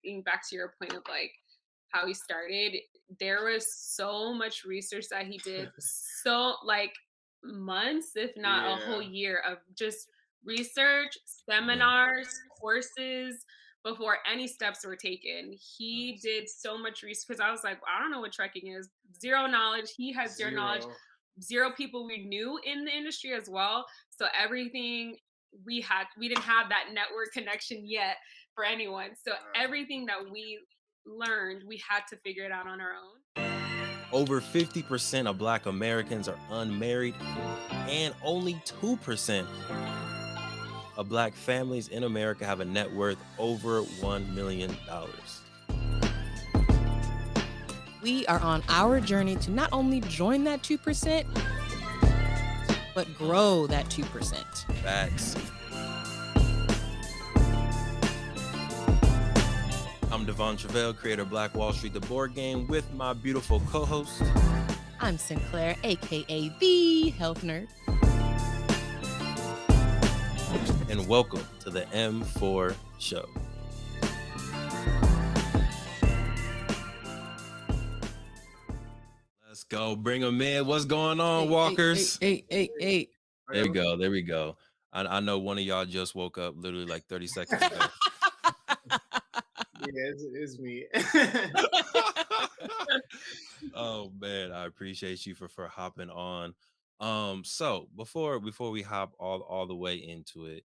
getting back to your point of like how he started, there was so much research that he did, so like months, if not a whole Yeah. year of just research, Yeah. seminars, courses before any steps were taken. He did so much research because I was like, I don't know what trekking is. Zero knowledge. He had zero knowledge. Zero. Zero people we knew in the industry as well. So everything we didn't have that network connection yet for anyone. So everything that we learned, we had to figure it out on our own. Over 50% of Black Americans are unmarried, and only 2% of Black families in America have a net worth over $1 million. We are on our journey to not only join that 2%, but grow that 2%. Facts. I'm Devon Truvel, creator of Black Wall Street, the board game, with my beautiful co-host. I'm Sinclair, aka the Health Nerd. And welcome to the M4 Show. Let's go. Bring them in. What's going on, walkers? Hey. There we go. I know one of y'all just woke up literally like 30 seconds ago. Yeah, it's me. Oh man, I appreciate you for hopping on. So before we hop all the way into it,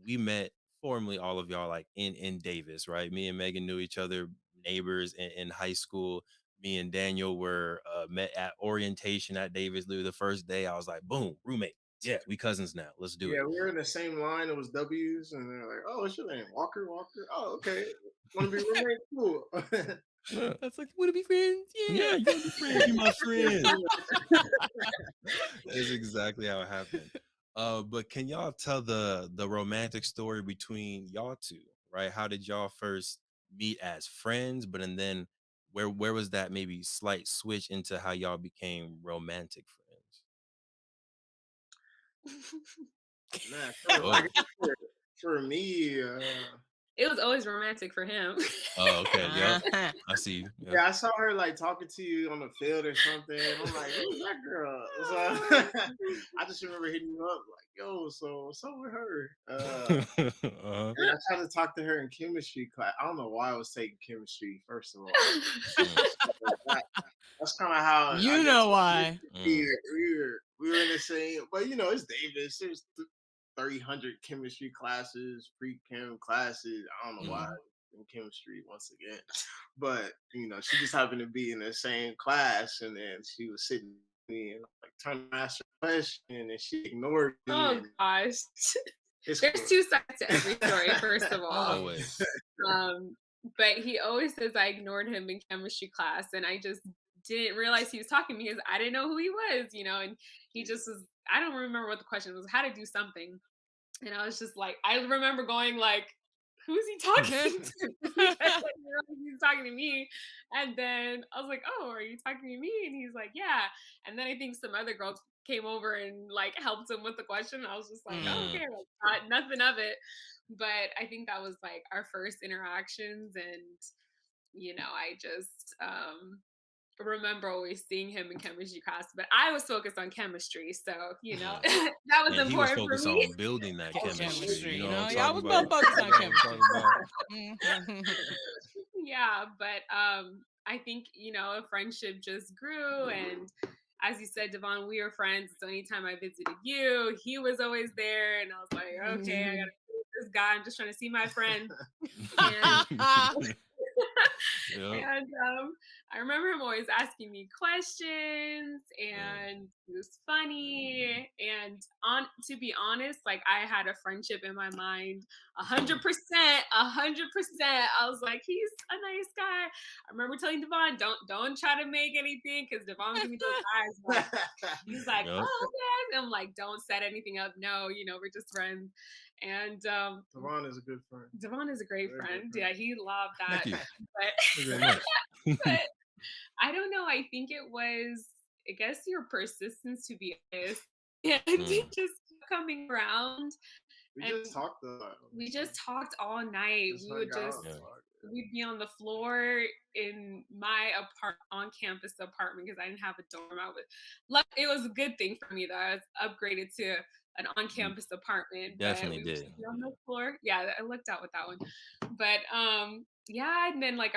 we met formally, all of y'all, like in Davis, right? Me and Megan knew each other, neighbors in high school. Me and Daniel were met at orientation at Davis. Literally the first day, I was like, boom, roommate. Yeah, we cousins now. Let's do Yeah, it. we were in the same line. It was W's, and they're like, "Oh, what's your name? Walker. Oh, okay. Want to be roommate? Cool." That's like, want to be friends? Yeah, you want to be friends? Be my friend. That's exactly how it happened. But can y'all tell the romantic story between y'all two, right? How did y'all first meet as friends, and then where was that maybe slight switch into how y'all became romantic Man, friends? for me, It was always romantic for him. Oh, okay. Yep. I see you. Yep. yeah, I saw her like talking to you on the field or something. I'm like, who's that girl? So, I just remember hitting you up like, yo, so what's up with her? Uh-huh. And I tried to talk to her in chemistry class. I don't know why I was taking chemistry, first of all. That's kind of how You know why. we were in the same, but it's Davis. There's 300 chemistry classes, pre-chem classes. I don't know why in chemistry once again, but she just happened to be in the same class, and then she was sitting with me and like trying to ask her a question, and she ignored me. Oh gosh. There's cool. two sides to every story, first of all. Always. But he always says I ignored him in chemistry class, and I just didn't realize he was talking to me because I didn't know who he was, and he just was, I don't remember what the question was, how to do something. And I was just like, I remember going like, who's he talking to? I didn't realize he was talking to me. And then I was like, oh, are you talking to me? And he's like, yeah. And then I think some other girls came over and like helped him with the question. I was just like, oh, okay, like, nothing of it. But I think that was like our first interactions. And, I just remember always seeing him in chemistry class, but I was focused on chemistry, so that was And he was important focused for me. on building that chemistry. You know what I'm yeah, I was talking both about? focused on chemistry. Yeah, but I think a friendship just grew, and as you said, Devon, we were friends. So anytime I visited you, he was always there, and I was like, okay, I gotta see this guy. I'm just trying to see my friend. And I remember him always asking me questions, and it was funny. And to be honest, like I had a friendship in my mind, 100%. I was like, he's a nice guy. I remember telling Devon, don't try to make anything, because Devon would give me those eyes. Like, he's like, Yep. oh, okay. And I'm like, don't set anything up. No, we're just friends. And Devon is a good friend. Devon is a great friend. Yeah, he loved that. Thank you. But, Thank you very much. but I don't know. I think it was, I guess, your persistence, to be honest, and just coming around. We just talked a lot. We just talked all night. We would just we'd be on the floor in my on-campus apartment because I didn't have a dorm. It was a good thing for me that I was upgraded to an You on-campus apartment, but definitely we would just did. be on the floor. Yeah, I looked out with that one. But yeah, and then like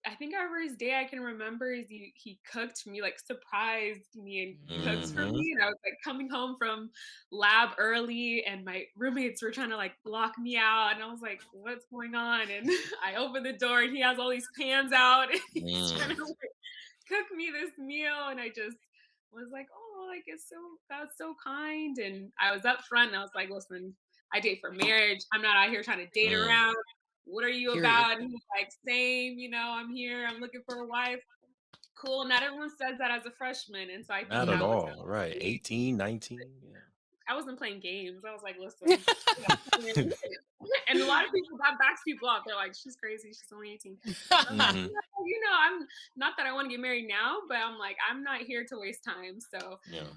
I think our first day I can remember is he cooked me, like surprised me and cooked for Hmm. me. And I was like coming home from lab early and my roommates were trying to like lock me out. And I was like, what's going on? And I opened the door and he has all these pans out and he's trying to Mm. like, cook me this meal. And I just was like, oh, like that's so kind. And I was up front and I was like, listen, I date for marriage. I'm not out here trying to date Mm. around. What are you Period. about? And he's like, same, I'm here. I'm looking for a wife. Cool. Not everyone says that as a freshman. And so I think Not at that was all. Right. 18, 19. I wasn't playing games. I was like, listen. And a lot of people that backs people out. They're like, she's crazy. She's only 18. Yeah. I'm like, I'm not that I want to get married now, but I'm like, I'm not here to waste time. So Yeah.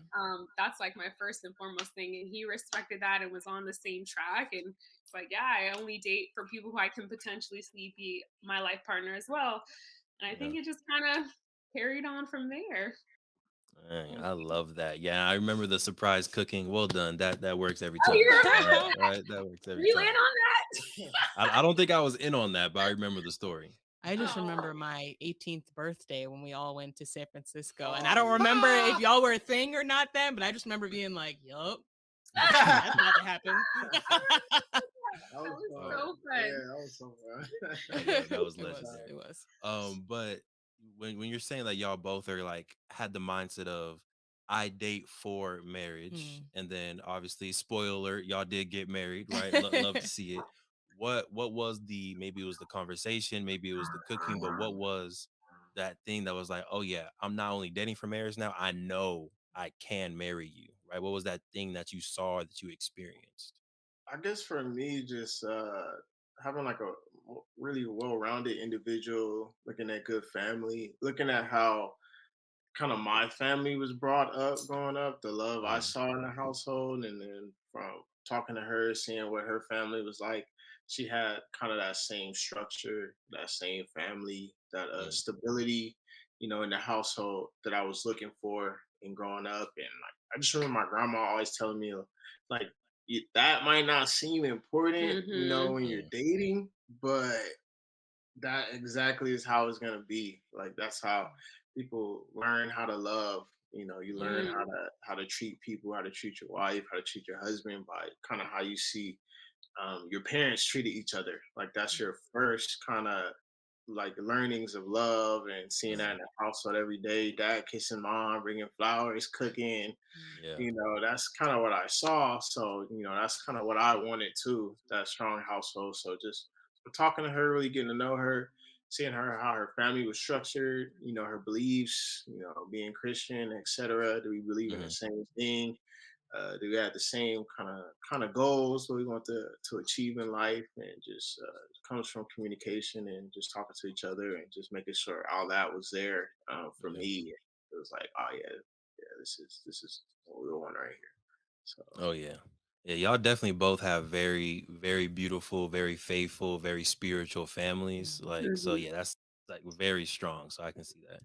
that's like my first and foremost thing. And he respected that and was on the same track. And it's like, yeah, I only date for people who I can potentially see be my life partner as well. And I Yeah. think it just kind of carried on from there. Dang, I love that. Yeah, I remember the surprise cooking. Well done. That works every Oh, time. you remember? Right, right. That works every You in time. on that? I don't think I was in on that, but I remember the story. I just Oh. remember my 18th birthday when we all went to San Francisco. And I Oh, don't remember if Oh, y'all were a thing or not then, but I just remember being like, yup, that's about to happen. that was was fun. Oh, so Yeah, fun. that was so fun. that was It was. legendary. It was. But when you're saying that y'all both are like had the mindset of I date for marriage, Mm. and then obviously spoiler alert, y'all did get married, right? Love to see it. What was maybe it was the conversation, maybe it was the cooking, but what was that thing that was like, oh yeah, I'm not only dating for marriage now, I know I can marry you, right? What was that thing that you saw that you experienced? I guess for me, just having like a really well-rounded individual, looking at good family, looking at how kind of my family was brought up growing up, the love I Mm, saw in the household, and then from talking to her, seeing what her family was like, she had kind of that same structure, that same family, that mm, stability, in the household that I was looking for in growing up. And like, I just remember my grandma always telling me, like, that might not seem important, Mm-hmm. when you're mm, dating, but that exactly is how it's gonna be. Like that's how people learn how to love. You learn mm, how to treat people, how to treat your wife, how to treat your husband by kind of how you see your parents treated each other. Like that's your first kind of like learnings of love and seeing that mm, in the household every day. Dad kissing mom, bringing flowers, cooking. yeah. That's kind of what I saw. So, that's kind of what I wanted too, that strong household. So just talking to her, really getting to know her, seeing her how her family was structured, her beliefs, being Christian, etc. Do we believe in the Mhm, same thing? Do we have the same kind of goals that we want to achieve in life? And just comes from communication and just talking to each other and just making sure all that was there for yeah. me. It was like, oh yeah, yeah, this is what we want right here. So Oh yeah. Yeah, y'all definitely both have very, very beautiful, very faithful, very spiritual families. Like, so Mm-hmm. yeah, that's like very strong. So I can see that.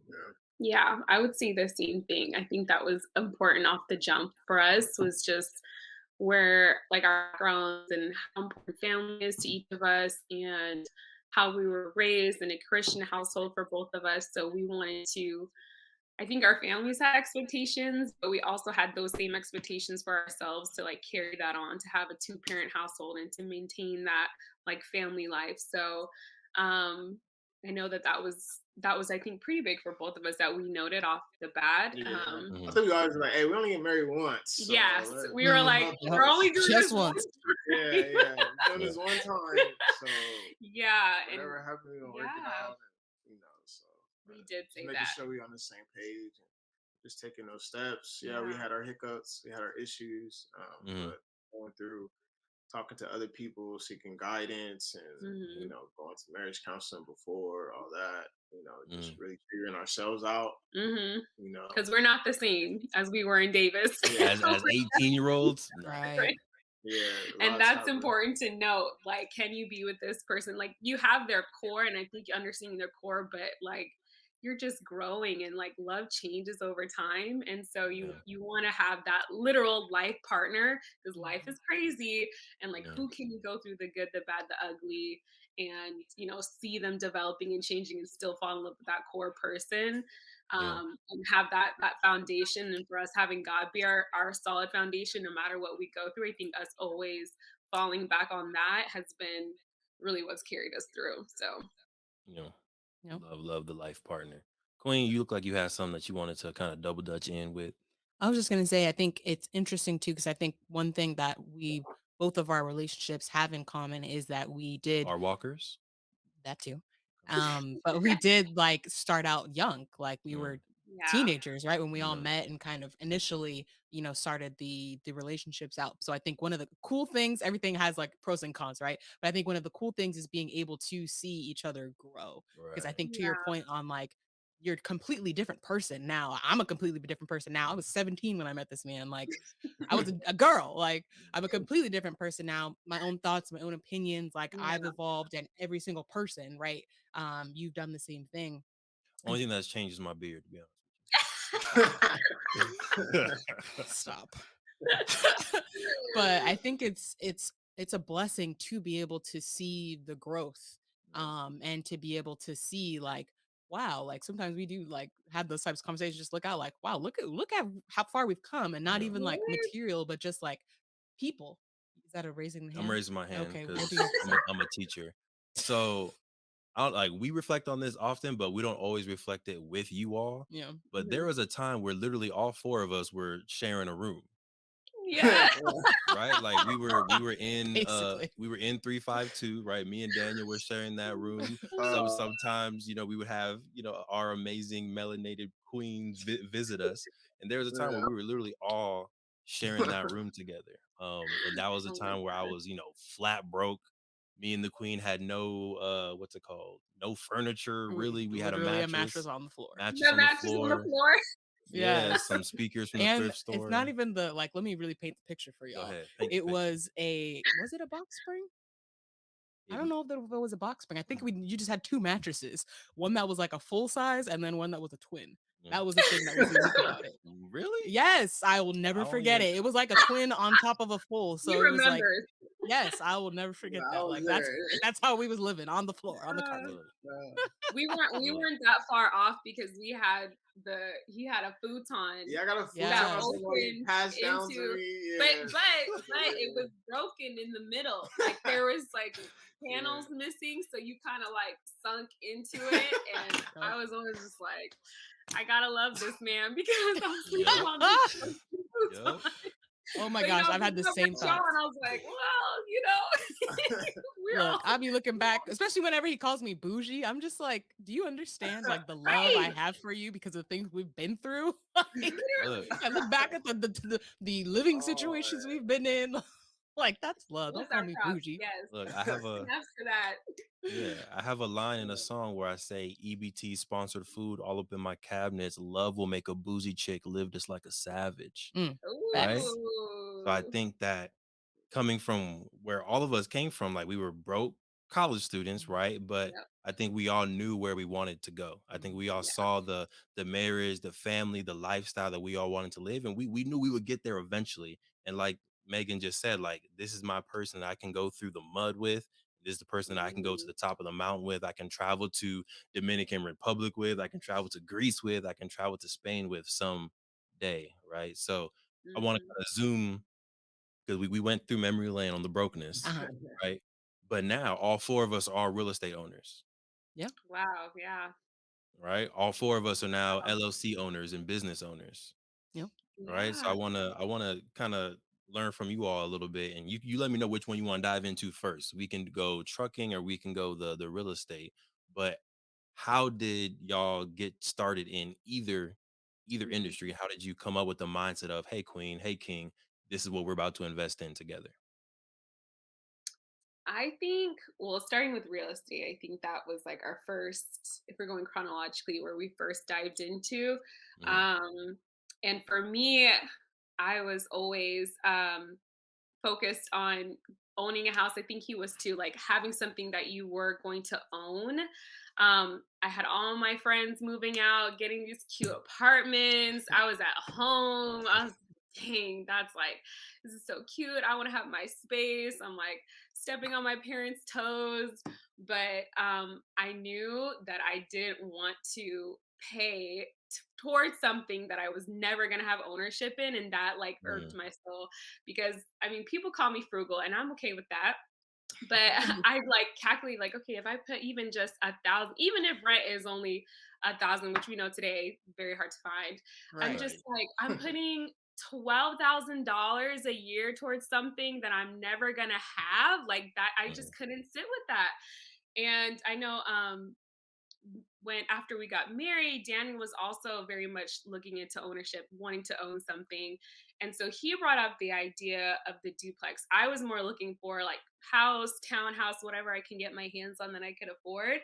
yeah, Yeah, I would say the same thing. I think that was important off the jump for us was just where like our backgrounds and how important family is to each of us and how we were raised in a Christian household for both of us. So we wanted to I think our families had expectations, but we also had those same expectations for ourselves to like carry that on, to have a two-parent household and to maintain that like family life. So um I know that was I think pretty big for both of us that we noted off the bat. yeah. I Hmm. think we always like, hey, we only get married once, so Yes, we were let's like, bump it Yep. we're up. only doing Just this once. once. Yeah, Right? yeah, we've done Yeah. this one time, so Yeah, and whatever happens, we're gonna work it yeah, out, and so we did just say making that. sure we're on the same page and just taking those steps. Yeah, we Yeah. had our hiccups, we had our issues, Hmm. but going through talking to other people, seeking guidance, and Hmm. going to marriage counseling before all that. Just Hmm. really figuring ourselves out. Hmm. You know, Because we're not the same as we were in Davis. yeah, As 18-year-olds, no. Right. Yeah, And lots that's happen. important to note. Like, can you be with this person? Like, you have their core, and I think you're understanding their core, but like, you're just growing, and like, love changes over time. And so Yeah, you want to have that literal life partner because life Mhm. is crazy. And like, yeah, who can you go through the good, the bad, the ugly, and see them developing and changing, and still fall in love with that core person, yeah. and have that foundation. And for us, having God be our solid foundation, no matter what we go through, I think us always falling back on that has been really what's carried us through. So You know, Yep. love the life partner. Queen, you look like you had something that you wanted to kind of double dutch in with. I was just gonna say, I think it's interesting too, because I think one thing that we both of our relationships have in common is that we did Our walkers. that too. But we did like start out young, like we Mm, were yeah, teenagers, right? When we all yeah, met and kind of initially, started the relationships out. So I think one of the cool things, everything has like pros and cons, right? But I think one of the cool things is being able to see each other grow. Because I right. think to your yeah, point on like you're a completely different person now. I'm a completely different person now. I was 17 when I met this man. Like I was a girl. Like I'm a completely different person now. My own thoughts, my own opinions, like I've yeah. evolved and every single person, right? You've done the same thing. And Only thing that's changed is my beard, to be honest stop. But I think it's a blessing to be able to see the growth, with and to be able to see like, wow, like sometimes we do like have those types of conversations, just look out like, wow, look at how far we've come, and you. not Yeah. even like material, but just like people. Is that a raising the I'm hand? raising my hand Okay, we'll because do some. I'm a teacher. So I don't like we reflect on this often, but we don't always reflect it with you all. Yeah. But there Mhm. was a time where literally all four of us were sharing a room. Yeah. Right? Like Basically. we were in 352, right? Me and Daniel were sharing that room. uh, Sometimes, we would have, our amazing melanated queens visit us. And there was a time where yeah. we were literally all sharing that room together. And that was a Oh my time where I god. was, flat broke. Me and the queen had no what's it called? No furniture really. We had a Literally a mattress on the floor. mattress The on the mattress on the floor. floor. Yeah, Yes. some speakers from the And thrift it's store. not even the like, let me really paint the picture for Go y'all. ahead, paint the It picture. was it a box spring? I It, don't know if it was a box spring. I think you just had two mattresses. One that was like a full size and then one that was a twin. yeah. That was the thing that was unique about it. Really? Yes, I will I never don't forget even. it. It was like a twin on top of a full. He So it was like, remembers. yes, I will never Yeah, forget I that. was Like that's there. that's how we was living on the floor, on the Uh, carpet. Look, we look. weren't that far off because he had a futon Yeah, I got a that futon Yeah. from when you opened passed down to into, me. but Yeah. it was broken in the middle. Like there was like Yeah. panels missing, so you kind of like sunk into it, and Yep. I was always just like, I gotta love this man because I'm sleeping Yep. on this Yep. futon. Oh my But gosh, I've had the people same kept showing. thoughts. I was like, well, we're Look, all I'll be looking back, especially whenever he calls me bougie. I'm just like, do you understand like the love I right. have for you because of things we've been through? Like, Look. I look back at the living Oh, situations we've been in. Like, that's love. Bless Don't call our me crops. bougie. Yes. Look. I have a Enough for that. yeah. I have a line in a song where I say EBT sponsored food all up in my cabinets. Love will make a boozy chick live just like a savage. Mm, Right. facts. So I Ooh. think that coming from where all of us came from, like we were broke college students, right? But Yep. I think we all knew where we wanted to go. I think we all Yeah. saw the marriage, the family, the lifestyle that we all wanted to live, and we knew we would get there eventually. And like Megan just said, like this is my person that I can go through the mud with. This is the person that I can go to Mhm. the top of the mountain with. I can travel to Dominican Republic with. I can travel to Greece with. I can travel to Spain with some day, right? So I want to Mhm. kind of zoom because we went through memory lane on the brokenness, Uh-huh. right? But now all four of us are real estate owners, Yeah. Wow. Yeah. right? All four of us are now LLC owners and business owners, Yeah. right? So Yeah. I wanna kind of learn from you all a little bit, and you let me know which one you want to dive into first. We can go trucking or we can go the real estate. But how did y'all get started in either Mhm. industry? How did you come up with the mindset of hey queen, hey king, this is what we're about to invest in together? I think, well, starting with real estate, I think that was like our first, if we're going chronologically, where we first dived into. Mhm. Um, and for me, I was always focused on owning a house. I think he was too, like having something that you were going to own. I had all my friends moving out, getting these cute apartments. I was at home. I was, dang, that's like, this is so cute. I want to have my space. I'm like stepping on my parents' toes. But I knew that I didn't want to pay towards something that I was never going to have ownership in. And that like irked Mm, my soul because I mean, people call me frugal and I'm okay with that. But I like calculate like, okay, if I put even just 1,000, even if rent is only 1,000, which we know today, very hard to find. I'm Right. just right. like, I'm putting $12,000 a year towards something that I'm never gonna have. Like that, I Mm, just couldn't sit with that. And I know when after we got married, Danny was also very much looking into ownership, wanting to own something. And so he brought up the idea of the duplex. I was more looking for like house, townhouse, whatever I can get my hands on that I could afford.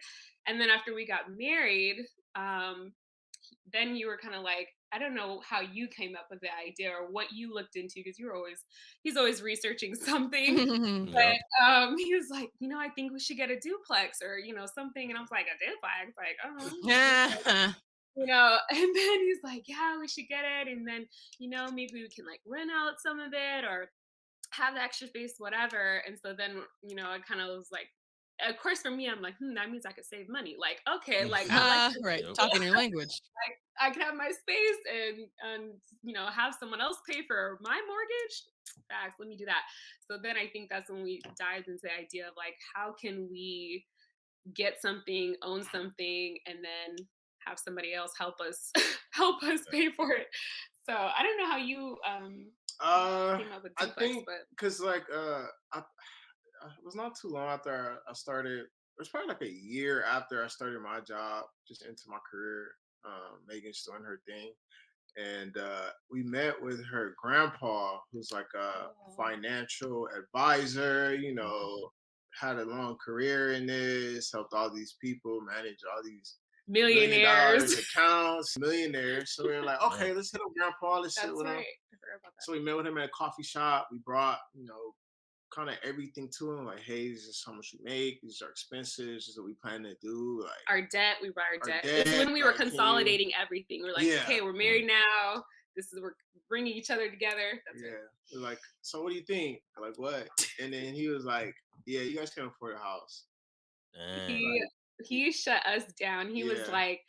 And then after we got married, um, then you were kind of like, I don't know how you came up with the idea or what you looked into because you were always, he's always researching something. yep. But he was like, I think we should get a duplex or something. And I was like, a duplex, like, duplex, Yeah. And then he's like, yeah, we should get it. And then maybe we can like rent out some of it or have the extra space, whatever. And so then I kind of was like, of course, for me, I'm like, that means I could save money. Like, okay, like I like this Right. Yep. Talking your language. like I can have my space and have someone else pay for my mortgage. Facts, let me do that. So then I think that's when we dived into the idea of like how can we get something, own something, and then have somebody else help us help us pay for it. So I don't know how you Uh, came up with I duplex, think but because like it was not too long after I started. It was probably like a year after I started my job, just into my career. Megan's doing her thing, and we met with her grandpa, who's like a oh, financial advisor. Mhm. Had a long career in this, helped all these people manage all these million millionaires. dollars accounts, millionaires. So we were like, Yeah. okay, let's hit up grandpa, let's sit That's with him. right. I forgot about that. So we met with him at a coffee shop. We brought, kind of everything to him, like, hey, this is how much we make, these are expenses, this is what we plan to do, like Our debt, we brought our our debt. It's debt, when we were like, can you, consolidating everything. We're like, yeah, okay, we're Mm, married now. This is we're bringing each other together. That's right. yeah. We're like, so what do you think? Like, what? And then he was like, yeah, you guys can afford a house. dang. He Like, he shut us down. He was yeah, like,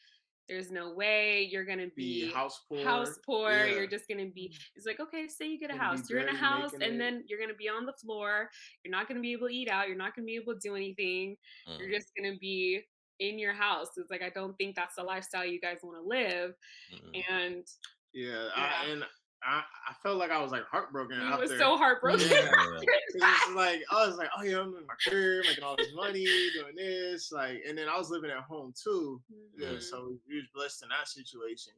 "There's no way you're gonna be be house house poor. poor. Yeah, You're just gonna be." It's like, okay, say you get a gonna be house. You're in a barely house, making and it. then you're gonna be on the floor. You're not gonna be able to eat out. You're not gonna be able to do anything. You're Mm, just gonna be in your house. It's like I don't think that's the lifestyle you guys want to live. mm, And Yeah, yeah, I felt like I was like heartbroken he was after. so heartbroken. Yeah, yeah. because it's like I was like, oh yeah, I'm in my career, making all this money, doing this, like, and then I was living at home too. Yeah, Mm, Mhm. so we was blessed in that situation,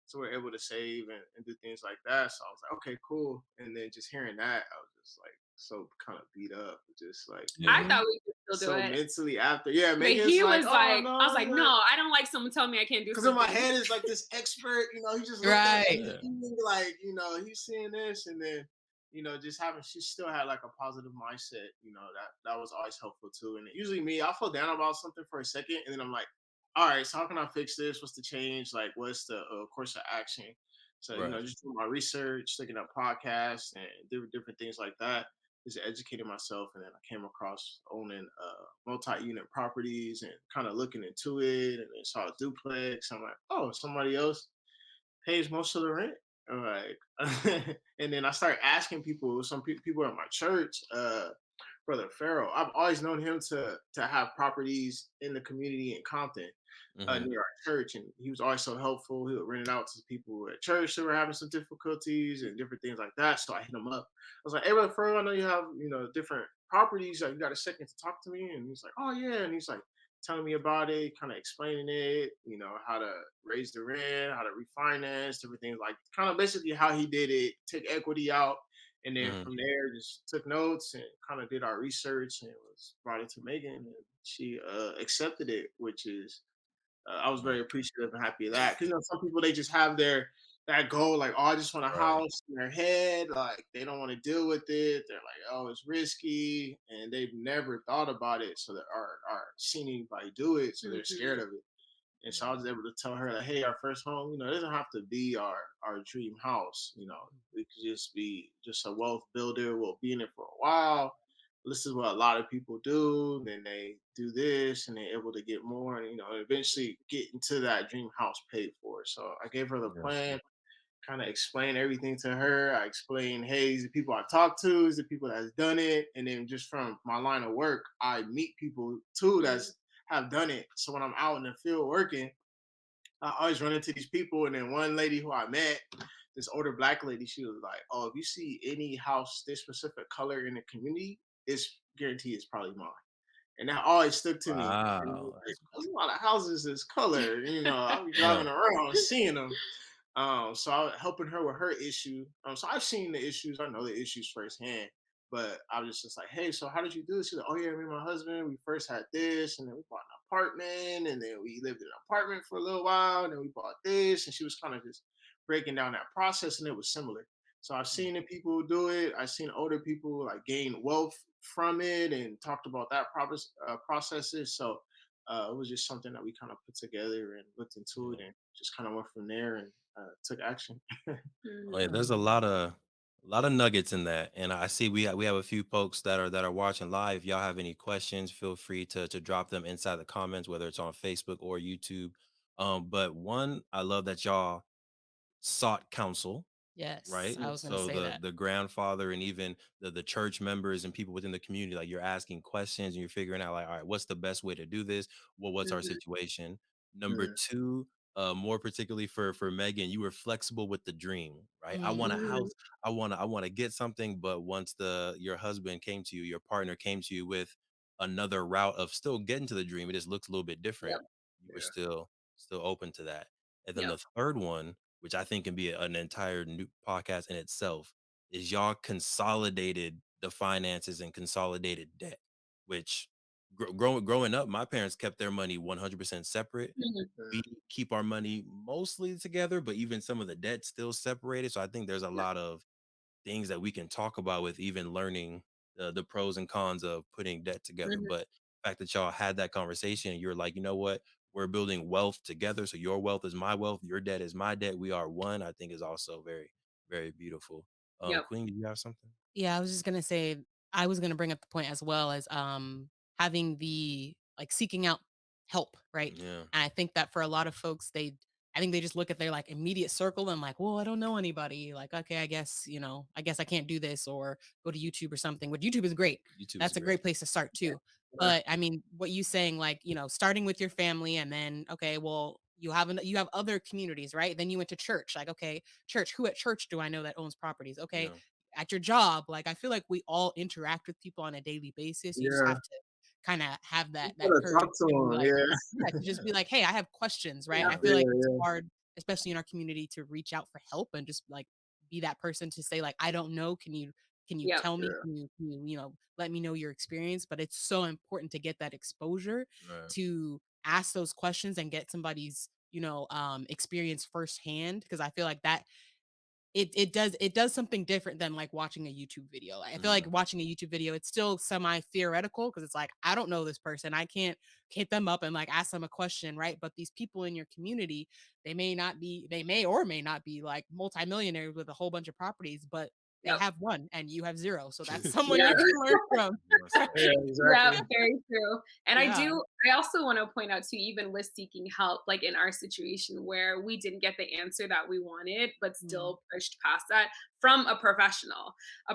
so we're able to save and do things like that. So I was like, okay, cool. And then just hearing that, I was just like so kind of beat up, just like I yeah. thought we could still do so it. mentally after. Yeah, But Megan's he like, was oh like, I was no, like, no, I don't like someone telling me I can't do because in my something. head is like this expert, he just looked at Right. Yeah. everything, like, he's seeing this, and then, just having, she still had like a positive mindset, that was always helpful too. And usually me, I'll feel down about something for a second, and then I'm like, all right, so how can I fix this? What's the change? Like, what's the course of action? So, Right. just doing my research, looking at podcasts and different things like that, just educating myself. And then I came across owning multi-unit properties and kind of looking into it, and then saw a duplex. I'm like, oh, somebody else pays most of the rent. I'm like, and then I started asking people, some people at my church, Brother Farrell. I've always known him to have properties in the community in Compton, Hmm. near our church, and he was always so helpful. He would rent it out to people at church that were having some difficulties and different things like that. So I hit him up. I was like, "Hey, Brother Farrell, I know you have different properties. Like, you got a second to talk to me?" And he's like, "Oh yeah," and he's like telling me about it, kind of explaining it, how to raise the rent, how to refinance, everything, like kind of basically how he did it, take equity out. And then Hmm. from there, just took notes and kind of did our research, and it was brought it to Megan, and she accepted it, which is I was very appreciative and happy of that, because some people, they just have that goal, like, oh, I just want a Right. house in their head. Like, they don't want to deal with it. They're like, oh, it's risky. And they've never thought about it. So are seen anybody do it. So they're scared Mhm. of it. And so I Yeah. was able to tell her, like, hey, our first home, it doesn't have to be our dream house. It could just be just a wealth builder. We'll be in it for a while. This is what a lot of people do. Then they do this and they're able to get more and, eventually get into that dream house paid for. So I gave her the Yeah. plan, kind of explain everything to her. I explained, hey, these are people I talk to, these are people that's done it. And then just from my line of work, I meet people too Mhm. that's have done it. So when I'm out in the field working, I always run into these people. And then one lady who I met, this older black lady, she was like, oh, if you see any house this specific color in the community, it's guaranteed it's probably mine. And that always stuck to me. And I was Wow. like, there's a lot of houses this color. I'll be Yeah. driving around seeing them. So I was helping her with her issue. So I've seen the issues. I know the issues firsthand. But I was just like, hey, so how did you do this? She's like, oh yeah, me and my husband, we first had this, and then we bought an apartment, and then we lived in an apartment for a little while, and then we bought this. And she was kind of just breaking down that process, and it was similar. So I've Mm. seen the people do it. I've seen older people like gain wealth from it and talked about that processes. So it was just something that we kind of put together and looked into it Yeah. and just kind of went from there and took action. Like, there's Mhm. a lot of nuggets in that, and I see we have a few folks that are watching live. If y'all have any questions, feel free to drop them inside the comments, whether it's on Facebook or YouTube. But one, I love that y'all sought counsel, Yes, right? I was gonna So say the that. the grandfather and even the church members and people within the community, like, you're asking questions and you're figuring out, like, all right, what's the best way to do this? What's our Mhm. situation? Number Mm, two, more particularly for Megan, you were flexible with the dream, right? I want a Mhm. Mhm. house, I want to get something, but once your husband came to you, your partner came to you with another route of still getting to the dream, it just looks a little bit different. Yep. You were yeah. still open to that. And then Yep. the third one, which I think can be an entire new podcast in itself, is y'all consolidated the finances and consolidated debt, which growing up, my parents kept their money 100% separate. Mhm. We keep our money mostly together, but even some of the debt still separated. So I think there's a Yep. lot of things that we can talk about with even learning the pros and cons of putting debt together. Mhm. But the fact that y'all had that conversation and you're like, you know what, we're building wealth together. So your wealth is my wealth, your debt is my debt. We are one. I think is also very, very beautiful. Yep. Queen, do you have something? Yeah, I was just gonna say I was gonna bring up the point as well as having the like seeking out help, right? Yeah, And I think that for a lot of folks, I think they just look at their like immediate circle and like, well, I don't know anybody. Like, okay, I guess, I guess I can't do this or go to YouTube or something. But YouTube is great. YouTube is That's a great. great place to start Yeah. too. But I mean, what you saying, like, starting with your family and then, okay, well, you have other communities, right? Then you went to church. Like, okay, church, who at church do I know that owns properties? Okay, Yeah, at your job, like I feel like we all interact with people on a daily basis. You just Yeah. have to kind of have You that gotta courage talk to to be him. like, Yeah. yeah, to just yeah, be like, hey, I have questions, right? Yep. I feel Yeah. like it's Yeah. hard, especially in our community, to reach out for help and just like be that person to say like, I don't know, can you Yep. tell me, Yeah. can you let me know your experience? But it's so important to get that exposure right. to ask those questions and get somebody's experience firsthand, because I feel like that it does something different than, like, watching a YouTube video. I feel like Mhm. watching a YouTube video, it's still semi-theoretical because it's like, I don't know this person. I can't hit them up and, like, ask them a question, right? But these people in your community, they may or may not be, like, multimillionaires with a whole bunch of properties, but they Yep. have 1 and you have 0, so that's someone Yeah. you can learn from, Yeah. right? Yeah, Exactly. very true. And Yeah. I also want to point out too, even with seeking help, like in our situation where we didn't get the answer that we wanted, but Mm, still pushed past that from a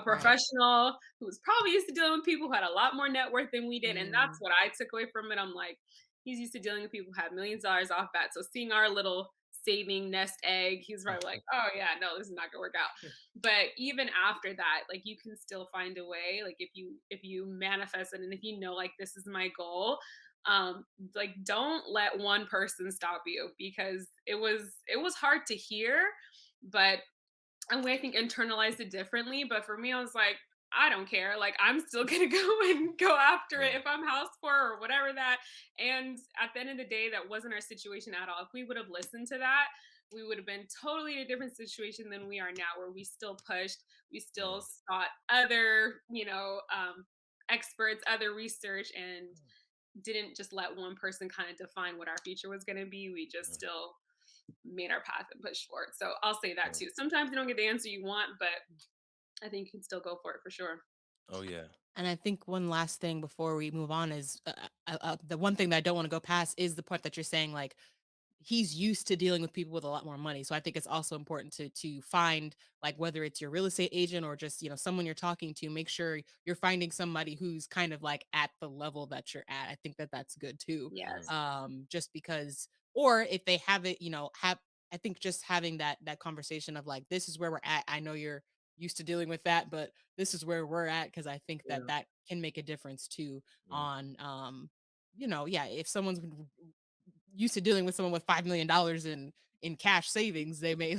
right. professional who was probably used to dealing with people who had a lot more net worth than we did. And that's Mm, what I took away from it. I'm like, he's used to dealing with people who had millions of dollars off bat. So seeing our little saving nest egg, he's probably like, oh yeah, no, this is not gonna work out. But even after that, like you can still find a way, like if you manifest it and if you know like this is my goal, like don't let one person stop you, because it was hard to hear, but and I think internalized it differently. But for me, I was like, I don't care. Like I'm still gonna go and go after it Yeah, if I'm house poor or whatever that. And at the end of the day, that wasn't our situation at all. If we would have listened to that, we would have been totally in a different situation than we are now, where we still pushed, we still sought other, experts, other research, and didn't just let one person kind of define what our future was going to be. We just Mm, still made our path and pushed forward. So I'll say that mm. too. Sometimes you don't get the answer you want, but I think you can still go for it for sure. Oh yeah. And I think one last thing before we move on is the one thing that I don't want to go past is the point that you're saying, like, he's used to dealing with people with a lot more money. So I think it's also important to find, like, whether it's your real estate agent or just, someone you're talking to, make sure you're finding somebody who's kind of like at the level that you're at. I think that that's good too. Mm, Yes. Just because, or if they have it, I think just having that conversation of like, this is where we're at. I know you're used to dealing with that, but this is where we're at. Cause I think that Yeah. that can make a difference too mm, on, yeah, if someone's used to dealing with someone with $5 million in cash savings, they may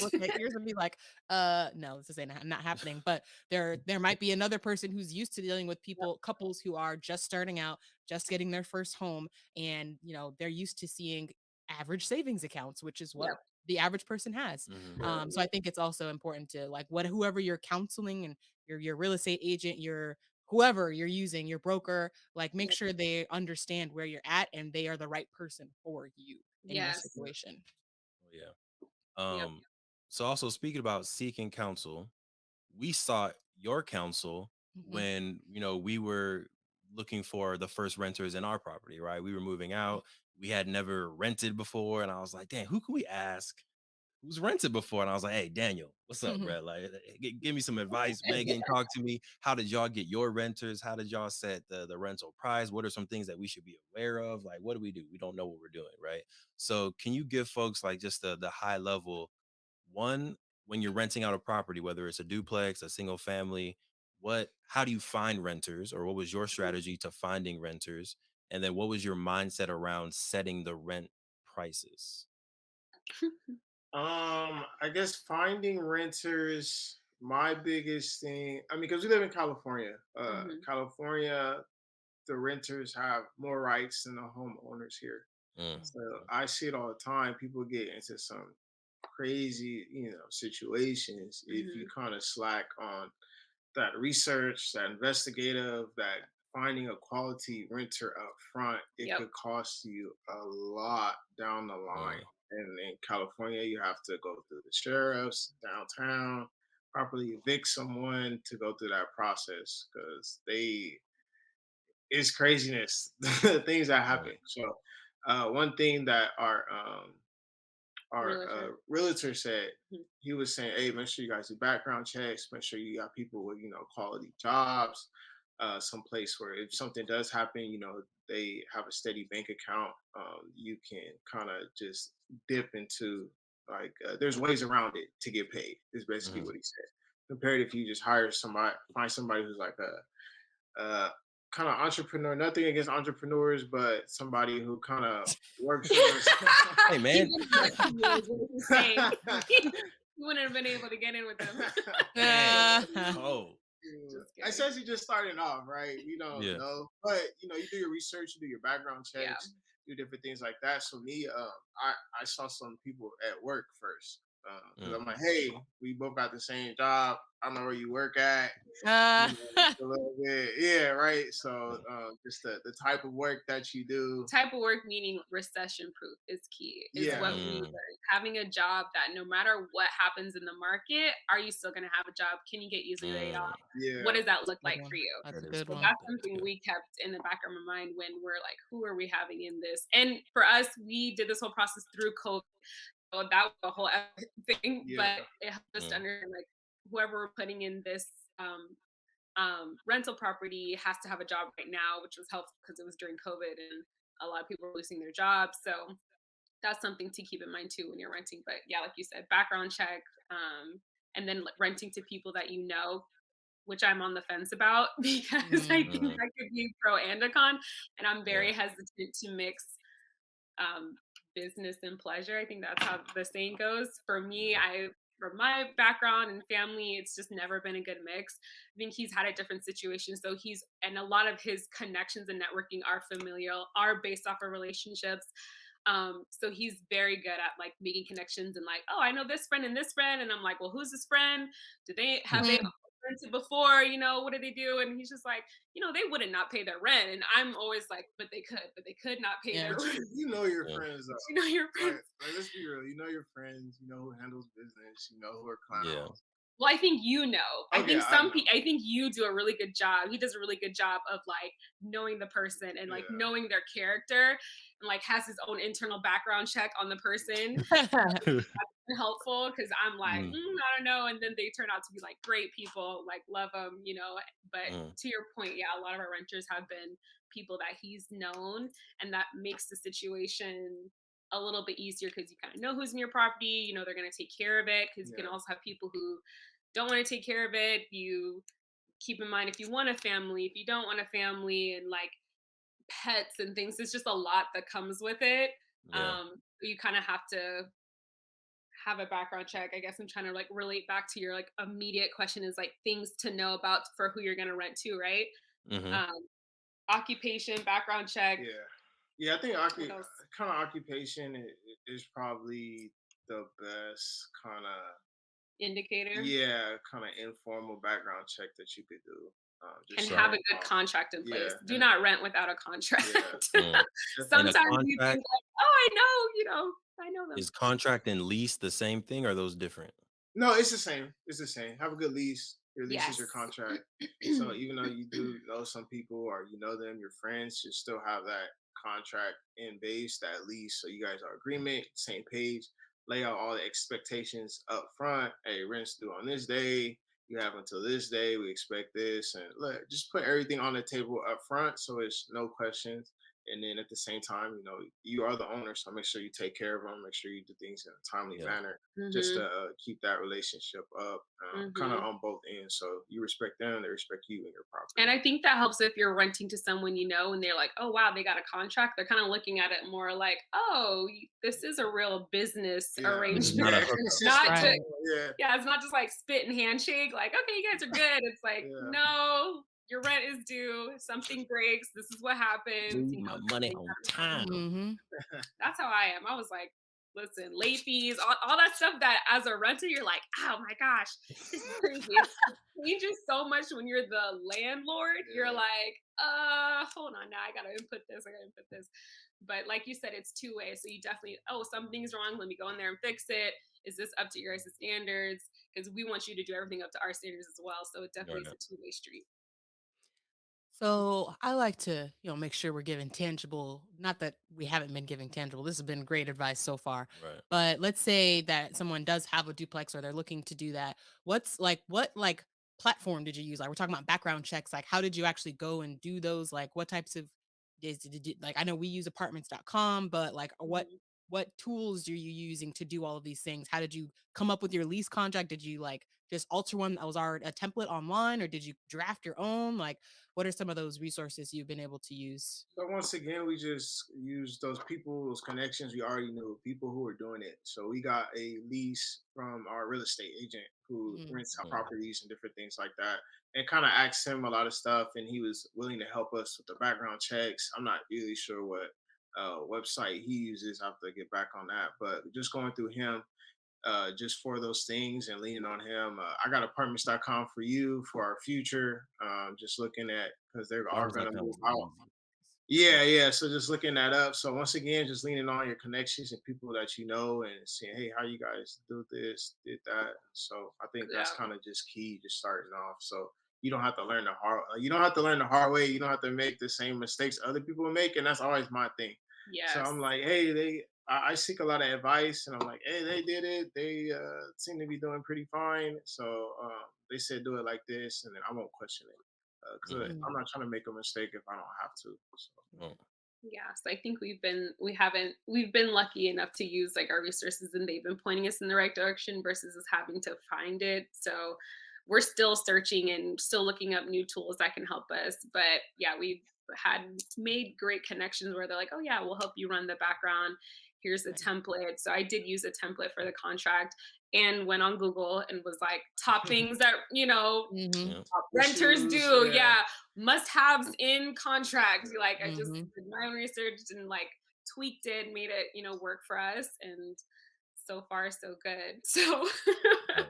look Right. at yours and be like, no, this ain't not happening. But there might be another person who's used to dealing with couples who are just starting out, just getting their first home, and they're used to seeing average savings accounts, which is what Yep. the average person has. mhm, Yeah. So I think it's also important to, like, whoever you're counseling, and your real estate agent, your whoever you're using, your broker, like, make Yep. sure they understand where you're at and they are the right person for you in your Yes. situation. oh yeah. Yep. So also speaking about seeking counsel, we sought your counsel Mhm. when we were looking for the first renters in our property, right? We were moving out. We had never rented before, and I was like, "Damn, who can we ask who's rented before?" And I was like, "Hey, Daniel, what's up, bro? Like, give me some advice. Megan, talk to me. How did y'all get your renters? How did y'all set the rental price? What are some things that we should be aware of? Like, what do we do? We don't know what we're doing, right? So, can you give folks like just the high level one when you're renting out a property, whether it's a duplex, a single family? How do you find renters, or what was your strategy to finding renters? And then, what was your mindset around setting the rent prices? I guess finding renters, my biggest thing. I mean, because we live in California. Hmm. California, the renters have more rights than the homeowners here. Mm, So I see it all the time. People get into some crazy, situations if you Hmm. kind of slack on that research, that investigative, that finding a quality renter up front. It Yep. could cost you a lot down the line. mm, And in California, you have to go through the sheriffs downtown, properly evict someone to go through that process because it's craziness, the things that mm, happen. So, one thing that our Realtor. realtor said, Mhm. he was saying, "Hey, make sure you guys do background checks. Make sure you got people with quality jobs, some place where if something does happen, they have a steady bank account. You can kind of just dip into like there's ways around it to get paid. Is basically mhm. what he said. Compared if you just hire somebody, find somebody who's like a kind of entrepreneur. Nothing against entrepreneurs, but somebody who kind of works for Hey, He man. wouldn't have let you know is what he's saying. You wouldn't have been able to get in with them. Dang, somebody that's cold. Just kidding. essentially just starting off, right? We don't Yeah. know, but you do your research, you do your background Yeah. checks, do different things like that. So me, I saw some people at work first because Mm, I'm like, hey, we both got the same job. I know where you work at. Uh, Just a little bit, yeah, right. So mm, just the type of work that you do, Type of work meaning recession proof is key, is yeah, what we mm, learned. Having a job that no matter what happens in the market, are you still going to have a job? Can you get easily laid off? mm. What yeah, does that that's look a good like one. for you? That's That a is good So good. one. that's That is something good. we kept in the back of our mind when we're like, who are we having in this? And for us, we did this whole process through COVID. So that was a whole other thing, yeah, but it helped us to Mm, understand like whoever we're putting in this um, rental property has to have a job right now, which was helpful because it was during COVID and a lot of people were losing their jobs. So that's something to keep in mind too when you're renting. But yeah, like you said, background check, and then renting to people that you know, which I'm on the fence about because I Mm, think mm, that could be pro and a con, and I'm yeah. very hesitant to mix um, business and pleasure. I think that's how the saying goes. For me, Mhm, from my background and family, it's just never been a good mix. I think he's had a different situation. So and a lot of his connections and networking are familial, are based off of relationships. So he's very good at like making connections and like, oh, I know this friend and this friend. And I'm like, well, who's this friend? Did they have they Mhm. rented before? What do they do? And he's just like, they wouldn't not pay their rent. And I'm always like, but they could not pay their Yeah. But rent. you know your Yeah. friends though. Your Like, friends. like let's be real. You know your friends. You know who handles business. You know who are Yeah. clowns. Well, I think I Okay, think I some know. people. I think you do a really good job. He does a really good job of like knowing the person and like Yeah. knowing their character and like has his own internal background check on the person. Helpful because I'm like, Mhm, I don't know. And then they turn out to be like great people, like love them. But mhm. to your point, yeah, a lot of our renters have been people that he's known, and that makes the situation a little bit easier because you kind of know who's in your property. They're going to take care of it because you can Yeah. also have people who don't want to take care of it. You keep in mind if you want a family, if you don't want a family, and like pets and things. It's just a lot that comes with it. Yeah. You kind of have to have a background check. I guess I'm trying to like relate back to your like immediate question is like things to know about for who you're gonna rent to, right? Mhm. Um, Occupation, background check. Yeah. Yeah. I think What else? kind of occupation is probably the best kind of Indicator. kind of informal background check that you could do. Just And Right. have a starting good off. contract in Yeah. place. Do And not rent without a contract. yeah. Mm. And a Sometimes you think contract like, oh, I know them. is contract and lease the same thing, or are those different? No, it's the same. It's the same. Have a good lease. Your lease is Yes. your contract. So even though you do know some people or you know them, your friends, you still have that contract in base, that lease. So you guys are agreement, same page. Lay out all the expectations up front. Hey, rent's due on this day. You have until this day. We expect this, and look, just put everything on the table up front, so it's no questions. And then at the same time, you are the owner, so make sure you take care of them. Make sure you do things in a timely Yeah. manner just Hmm. to keep that relationship up, kind of Hmm. on both ends. So you respect them, they respect you and your And property. I think that helps if you're renting to someone and they're like, oh, wow, they got a contract. They're kind of looking at it more like, oh, this is a real business Yeah, This is arrangement. not a yeah, hookup. it's just Not just, Right. yeah, yeah, it's not just like spit and handshake, like, okay, you guys are good. It's like, yeah. no, your rent is due. If something breaks. This is what happens. Need my money on time. Mhm. That's how I am. I was like, listen, late fees, all that stuff that as a renter, you're like, oh my gosh, this is crazy. It changes so much when you're the landlord. You're Yeah. like, hold on now, I gotta input this, I gotta input this. But like you said, it's two ways. So you definitely, oh, something's wrong. Let me go in there and fix it. Is this up to your guys' standards? Because we want you to do everything up to our standards as well. So it definitely is Right. a two-way street. So I like to, make sure we're giving tangible, not that we haven't been giving tangible. This has been great advice so far. Right. But let's say that someone does have a duplex or they're looking to do that. What platform did you use? Like we're talking about background checks. Like how did you actually go and do those? Like what types of like I know we use apartments.com, but like Mhm. what tools are you using to do all of these things? How did you come up with your lease contract? Did you like just alter one that was already a template online or did you draft your own? Like what are some of those resources you've been able to use? So once again, we just use those people, those connections we already knew, people who were doing it. So we got a lease from our real estate agent who Mhm. rents out Mhm. properties and different things like that, and kind of asked him a lot of stuff, and he was willing to help us with the background checks. I'm not really sure what website he uses. I have to get back on that, but just going through him just for those things and leaning on him. I got apartments.com for you for our future. Just looking at because they are going to Apartments.com move is out. easy. Yeah, yeah. So just looking that up. So once again, just leaning on your connections and people that you know and saying, hey, how you guys do this, did that. So I think that's Yeah. kind of just key, just starting off. So you don't have to learn the hard. You don't have to learn the hard way. You don't have to make the same mistakes other people make, and that's always my thing. So Yes. I'm like, hey, I seek a lot of advice, and I'm like, hey, they did it. They seem to be doing pretty fine. So they said do it like this, and then I won't question it because Mhm. I'm Mhm. not trying to make a mistake if I don't have to. So. Mm. Yeah, so I think we've been lucky enough to use like our resources and they've been pointing us in the right direction versus us having to find it. So we're still searching and still looking up new tools that can help us. But yeah, we've had made great connections where they're like, oh yeah, we'll help you run the background. Here's the Right. template. So I did use a template for the contract and went on Google and was like top things that, Mhm. Yeah. renters Issues, do. yeah. Yeah, must haves in contracts. Like I just Mhm. did my own research and like tweaked it, made it, work for us. And so far, so good. So, Right.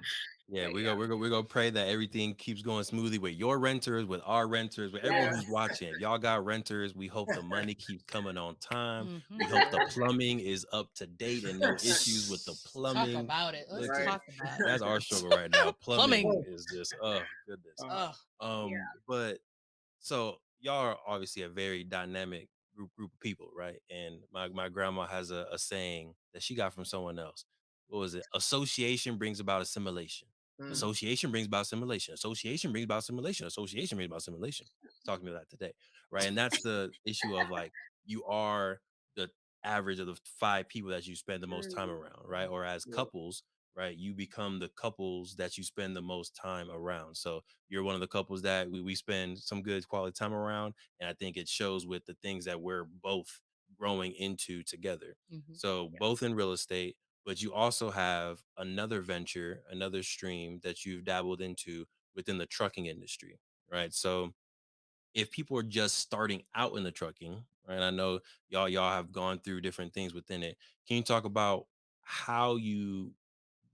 Yeah, but we're gonna pray that everything keeps going smoothly with your renters, with our renters, with everyone who's yes. watching. If y'all got renters, we hope the money keeps coming on time. We Mhm. hope the plumbing is up to date and no issues with the Talk plumbing. about it. Let's Listen, Right. talk about it. that's our struggle right now. Plumbing Plumbing. Oh, is just, oh goodness. uh, Ugh. But so y'all are obviously a very dynamic group of people, right? And my grandma has a saying that she got from someone else. What was it? Association brings about assimilation. mm, Association brings about assimilation. Association brings about assimilation. Association brings about assimilation. Talk to me about that today, right? And that's the issue of like you are the average of the five people that you spend the most time Mm, around, right? Or as yeah. couples, right? You become the couples that you spend the most time around. So you're one of the couples that we spend some good quality time around. And I think it shows with the things that we're both growing into together. Mhm. So both in real estate, but you also have another venture, another stream that you've dabbled into within the trucking industry, right? So if people are just starting out in the trucking, right? I know y'all have gone through different things within it. Can you talk about how you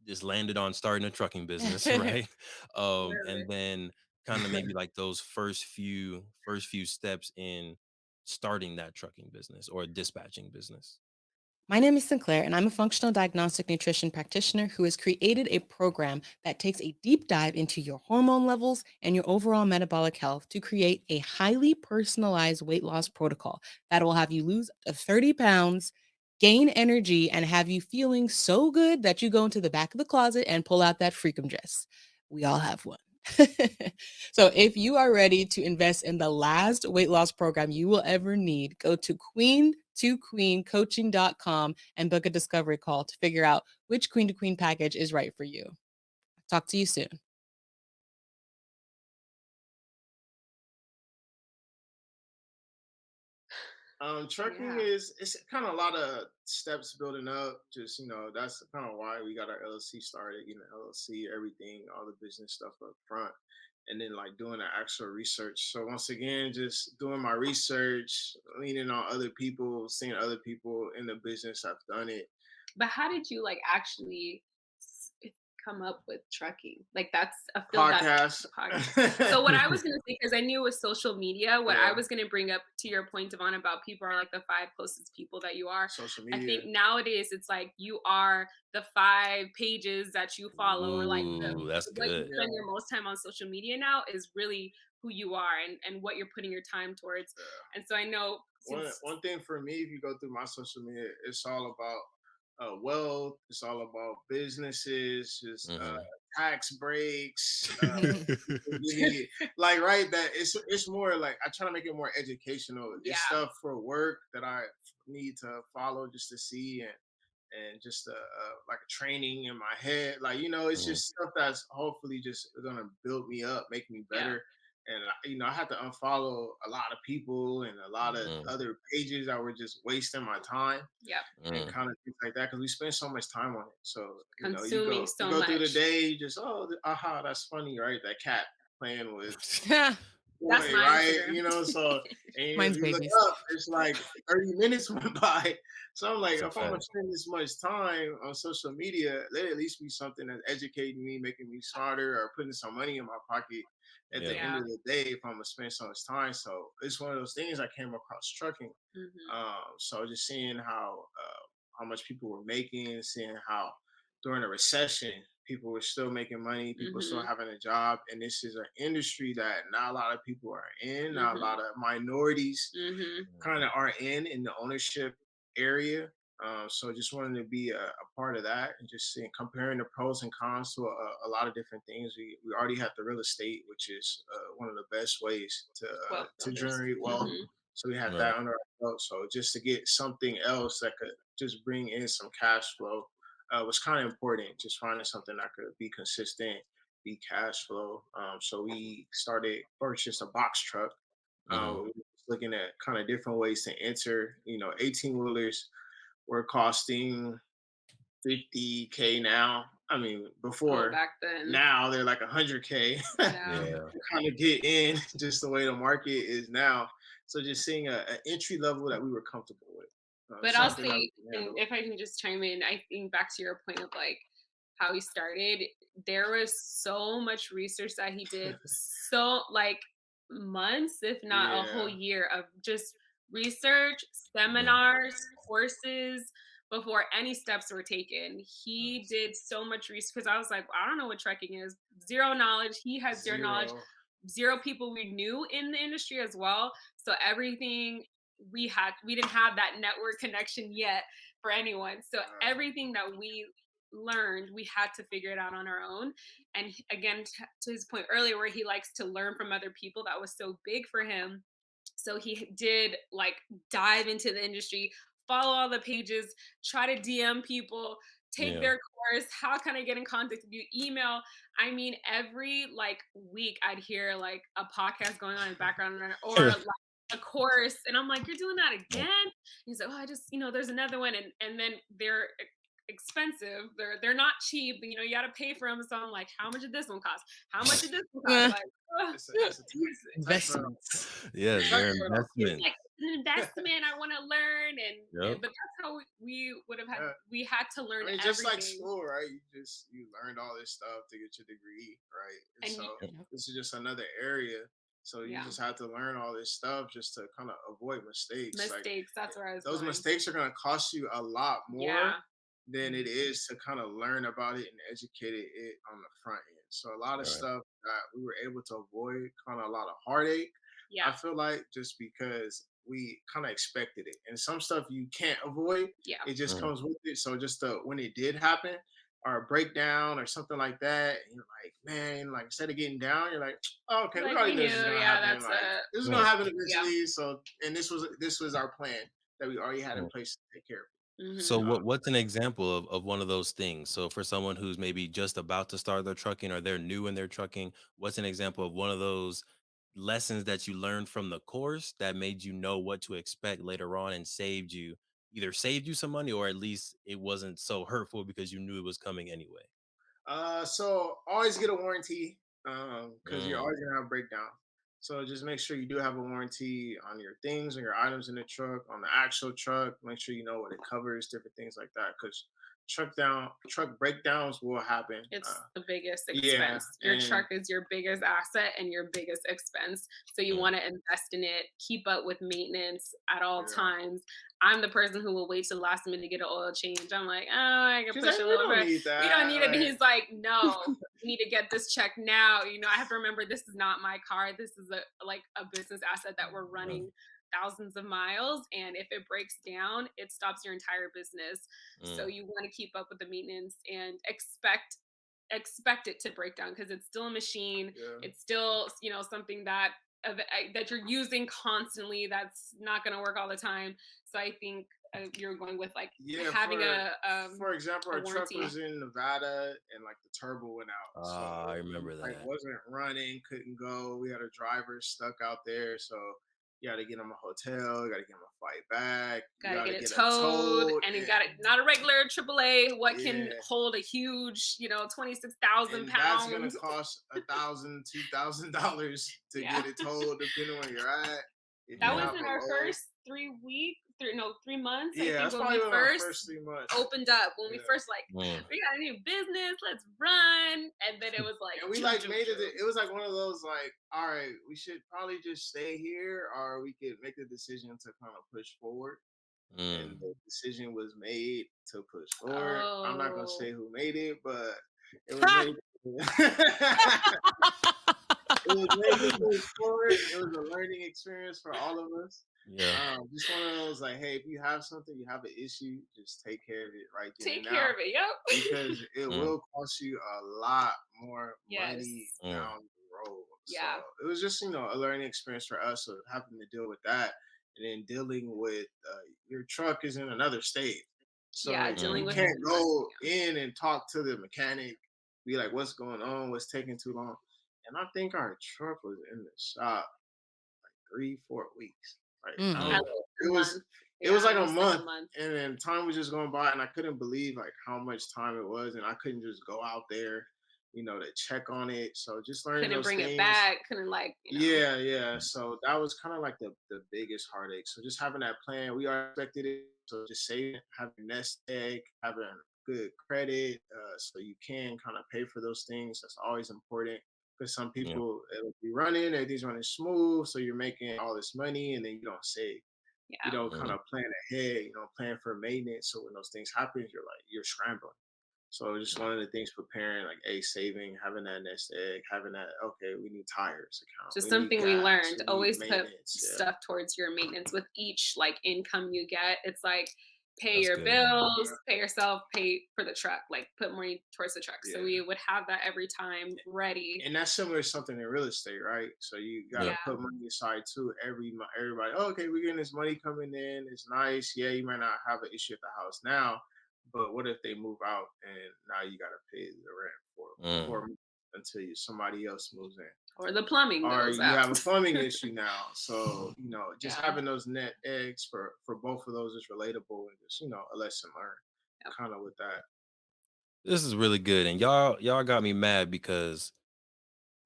just landed on starting a trucking business, right? And really. then kind of maybe like those first few steps in starting that trucking business or dispatching business. My name is Sinclair, and I'm a functional diagnostic nutrition practitioner who has created a program that takes a deep dive into your hormone levels and your overall metabolic health to create a highly personalized weight loss protocol that will have you lose up to 30 pounds, gain energy, and have you feeling so good that you go into the back of the closet and pull out that freakum dress. We all have one. So, if you are ready to invest in the last weight loss program you will ever need, go to queen2queencoaching.com and book a discovery call to figure out which queen to queen package is right for you. Talk to you soon. Trucking Yeah. is it's kind of a lot of steps building up. Just that's kind of why we got our LLC started. LLC, everything, all the business stuff up front, and then like doing the actual research. So once again, just doing my research, leaning on other people, seeing other people in the business have done it. But how did you like actually s- come up with trucking? Like that's a field that Podcast. podcast. So what I was gonna say, because I knew it was social media, what I Yeah, was gonna bring up to your point, Devon, about people are like the five closest people that you are. social I media. think nowadays it's like you are the five pages that you follow, or like Ooh, that's what you good. spend Yeah, your most time on social media now is really who you are and what you're putting your time towards. yeah. And so I know one since one thing for me, if you go through my social media, it's all about wealth. It's all about businesses, just Hmm. tax breaks. Give me like right that it's more like I try to make it more educational. It's yeah. stuff for work that I need to follow just to see and just like a training in my head. Like it's Hmm. just stuff that's hopefully just gonna build me up, make me Yeah. better. And I had to unfollow a lot of people and a lot of Hmm. other pages that were just wasting my time Yep. and Hmm. kind of things like that because we spend so much time on it. So you Consuming go so through the much. day, you just aha, that's funny, right? That cat playing with That's boy, my right? Instagram. So and if Mine's you look babies. up, it's like 30 minutes went by. So I'm like, That's a if I'm gonna fact. spend this much time on social media, let it at least be something that's educating me, making me smarter, or putting some money in my pocket at the Yeah. end Yeah. of the day if I'm gonna spend so much time. So it's one of those things I came across trucking. Mhm. So just seeing how much people were making, seeing how during a recession people were still making money, people still Mhm. having a job, and this is an industry that not a lot of people are in, not a lot Mhm. of minorities Mhm. kind of are in the ownership area. So just wanted to be a part of that and just seeing comparing the pros and cons to a lot of different things. We already have the real estate, which is one of the best ways Wealth to builders. generate wealth. Mhm. So we have Right. that under our belt. So just to get something else that could just bring in some cash flow was kind of important. Just finding something that could be consistent, be cash flow. So we started purchase a box truck. Hmm. We're looking at kind of different ways to enter. 18 wheelers were costing 50K now. I mean, Oh, before back then. now they're like 100K. Yeah. Yeah. Kind of get in just the way the market is now. So just seeing an entry level that we were comfortable with. But I'll something that say, we can and handle. if I can just chime in, I think back to your point of like how he started, there was so much research that he did, so like months, if not a whole Yeah. year of just research, Yeah. seminars, courses before any steps were taken. He Nice. did so much research because I was like, I don't know what trekking is. Zero knowledge. He had zero knowledge. Zero. Zero people we knew in the industry as well. So everything we didn't have that network connection yet for anyone. So everything that we learned, we had to figure it out on our own. And again, to his point earlier, where he likes to learn from other people, that was so big for him. So he did like dive into the industry, follow all the pages, try to DM people, take Yeah. their course. How can I get in contact with you? Email. I mean, every like week I'd hear like a podcast going on in the background or like a course. And I'm like, you're doing that again? He's like, oh, I just, there's another one. And then they're expensive. They're not cheap. You got to pay for them. So I'm like, how much did this one cost? How much did this one cost? Yeah. Like, It's a touchdown. Investments. Yeah, their it's investment. like an investment. I want to learn, Yep. but that's how we would have had. Yeah. We had to learn I mean, just like everything. school, right? You learned all this stuff to get your degree, right? And And so Yep. this is just another area. So you yeah, just have to learn all this stuff just to kind of avoid mistakes. Like mistakes. That's where I was those going. mistakes are gonna cost you a lot more Yeah, than it is to kind of learn about it and educate it on the front end. So a lot of Right. stuff that we were able to avoid, kind of a lot of heartache. I yeah, feel like just because we kind of expected it, and some stuff you can't avoid, yeah. it just Mm. comes with it. So just when it did happen, or a breakdown or something like that, and you're like, man, like instead of getting down, you're like, oh, okay, we Like already we knew knew. this was gonna Yeah, happen. that's Like this was Yeah. gonna happen yeah. eventually. So and this was our plan that we already had in Mm. place to take care of So Hmm. it. what's an example of one of those things? So for someone who's maybe just about to start their trucking or they're new in their trucking, what's an example of one of those lessons that you learned from the course that made you know what to expect later on and saved you some money, or at least it wasn't so hurtful because you knew it was coming anyway? So always get a warranty, because you're Mm. always gonna have breakdown. So just make sure you do have a warranty on your things and your items in the truck, on the actual truck. Make sure you know what it covers, different things like that. Because truck breakdowns will happen. It's the biggest Yeah, expense. Your and truck is your biggest asset and your biggest expense. So you Mm. want to invest in it, keep up with maintenance at all yeah. times. I'm the person who will wait till the last minute to get an oil change. I'm like, oh, I can She's push like, a we little don't bit. need We don't that. need it. And he's like, no, you need to get this check now. I have to remember this is not my car. This is a business asset that we're Yeah. running thousands of miles. And if it breaks down, it stops your entire business. So Mm. you want to keep up with the maintenance and expect it to break down because it's still a machine. Yeah. It's still, something that you're using constantly. That's not going to work all the time. So I think you're going with like Yeah, having for example, a our truck warranty. was in Nevada and like the turbo went out. So Ah, I remember like that. wasn't running, couldn't go. We had a driver stuck out there. So you gotta get him a hotel, you gotta get him a flight back, you Got to gotta get it get a towed, tow. and it got it not a regular AAA. What can Yeah. hold a huge, 26,000 And that's gonna pounds? cost $1,000, $2,000 to Yeah. get it towed, depending on where you're at. If That you're Yeah. was not in our below. first 3 months, I Yeah, think, that's when probably we one of our first first 3 months. opened up, when we Yeah. first like, Mm. we got a new business, let's run. And then it was like, And we choo, like choo, made it. choo. It was like one of those like, all right, we should probably just stay here, or we could make the decision to kind of push forward. And Mm. the decision was made to push forward. I'm not gonna Oh, say who made it, but it was made. It was made to push forward. It was a learning experience for all of us. Yeah. Just one of those like, hey, if you have something, you have an issue, just take care of it right then and take now, care of it. Yep. because it Mm. will cost you a lot more money Yes. Mm. down the road. So Yeah. it was just a learning experience for us of having to deal with that, and then dealing with your truck is in another state, Yeah. so Dealing you Mm. with can't parts. go in and talk to the mechanic, be like, what's going on, what's taking too long. And I think our truck was in the shop 3-4 weeks. Like I Mm. At don't Mm. know. least a It was month. it was Yeah, like at a least like a month, month. and then time was just going by, and I couldn't believe like how much time it was, and I couldn't just go out there. to check on it. So just learning Couldn't those bring it things. back. Couldn't like, Yeah. So that was kind of like the biggest heartache. So just having that plan, we are expected it. So just saving, having nest egg, having good credit, so you can kind of pay for those things. That's always important because some Yeah. people it'll be running, everything's running smooth, so you're making all this money and then you don't save. You yeah. don't kind Mhm. of plan ahead. You don't plan for maintenance. So when those things happen, you're scrambling. So just one of the things preparing, like a saving, having that nest egg, having that, okay, we need tires account, Just we need something we gas, learned. we need Always put maintenance. Yeah. stuff towards your maintenance with each like income you get. It's like pay That's your good. bills, pay yourself, pay for the truck, like put money towards the truck. So Yeah. we would have that every time ready. And that's similar to something in real estate, right? So you Yeah. gotta Yeah. put money aside too. Everybody, oh, okay, we're getting this money coming in. It's nice. Yeah, you might not have an issue at the house now, but what if they move out and now you gotta pay the rent for Mm. 4 months until somebody else moves in, Or the plumbing or goes you out. have a plumbing issue now. So just Yeah. having those net eggs for both of those is relatable and just a lesson learned, Yep. kind of with that. This is really good, and y'all got me mad because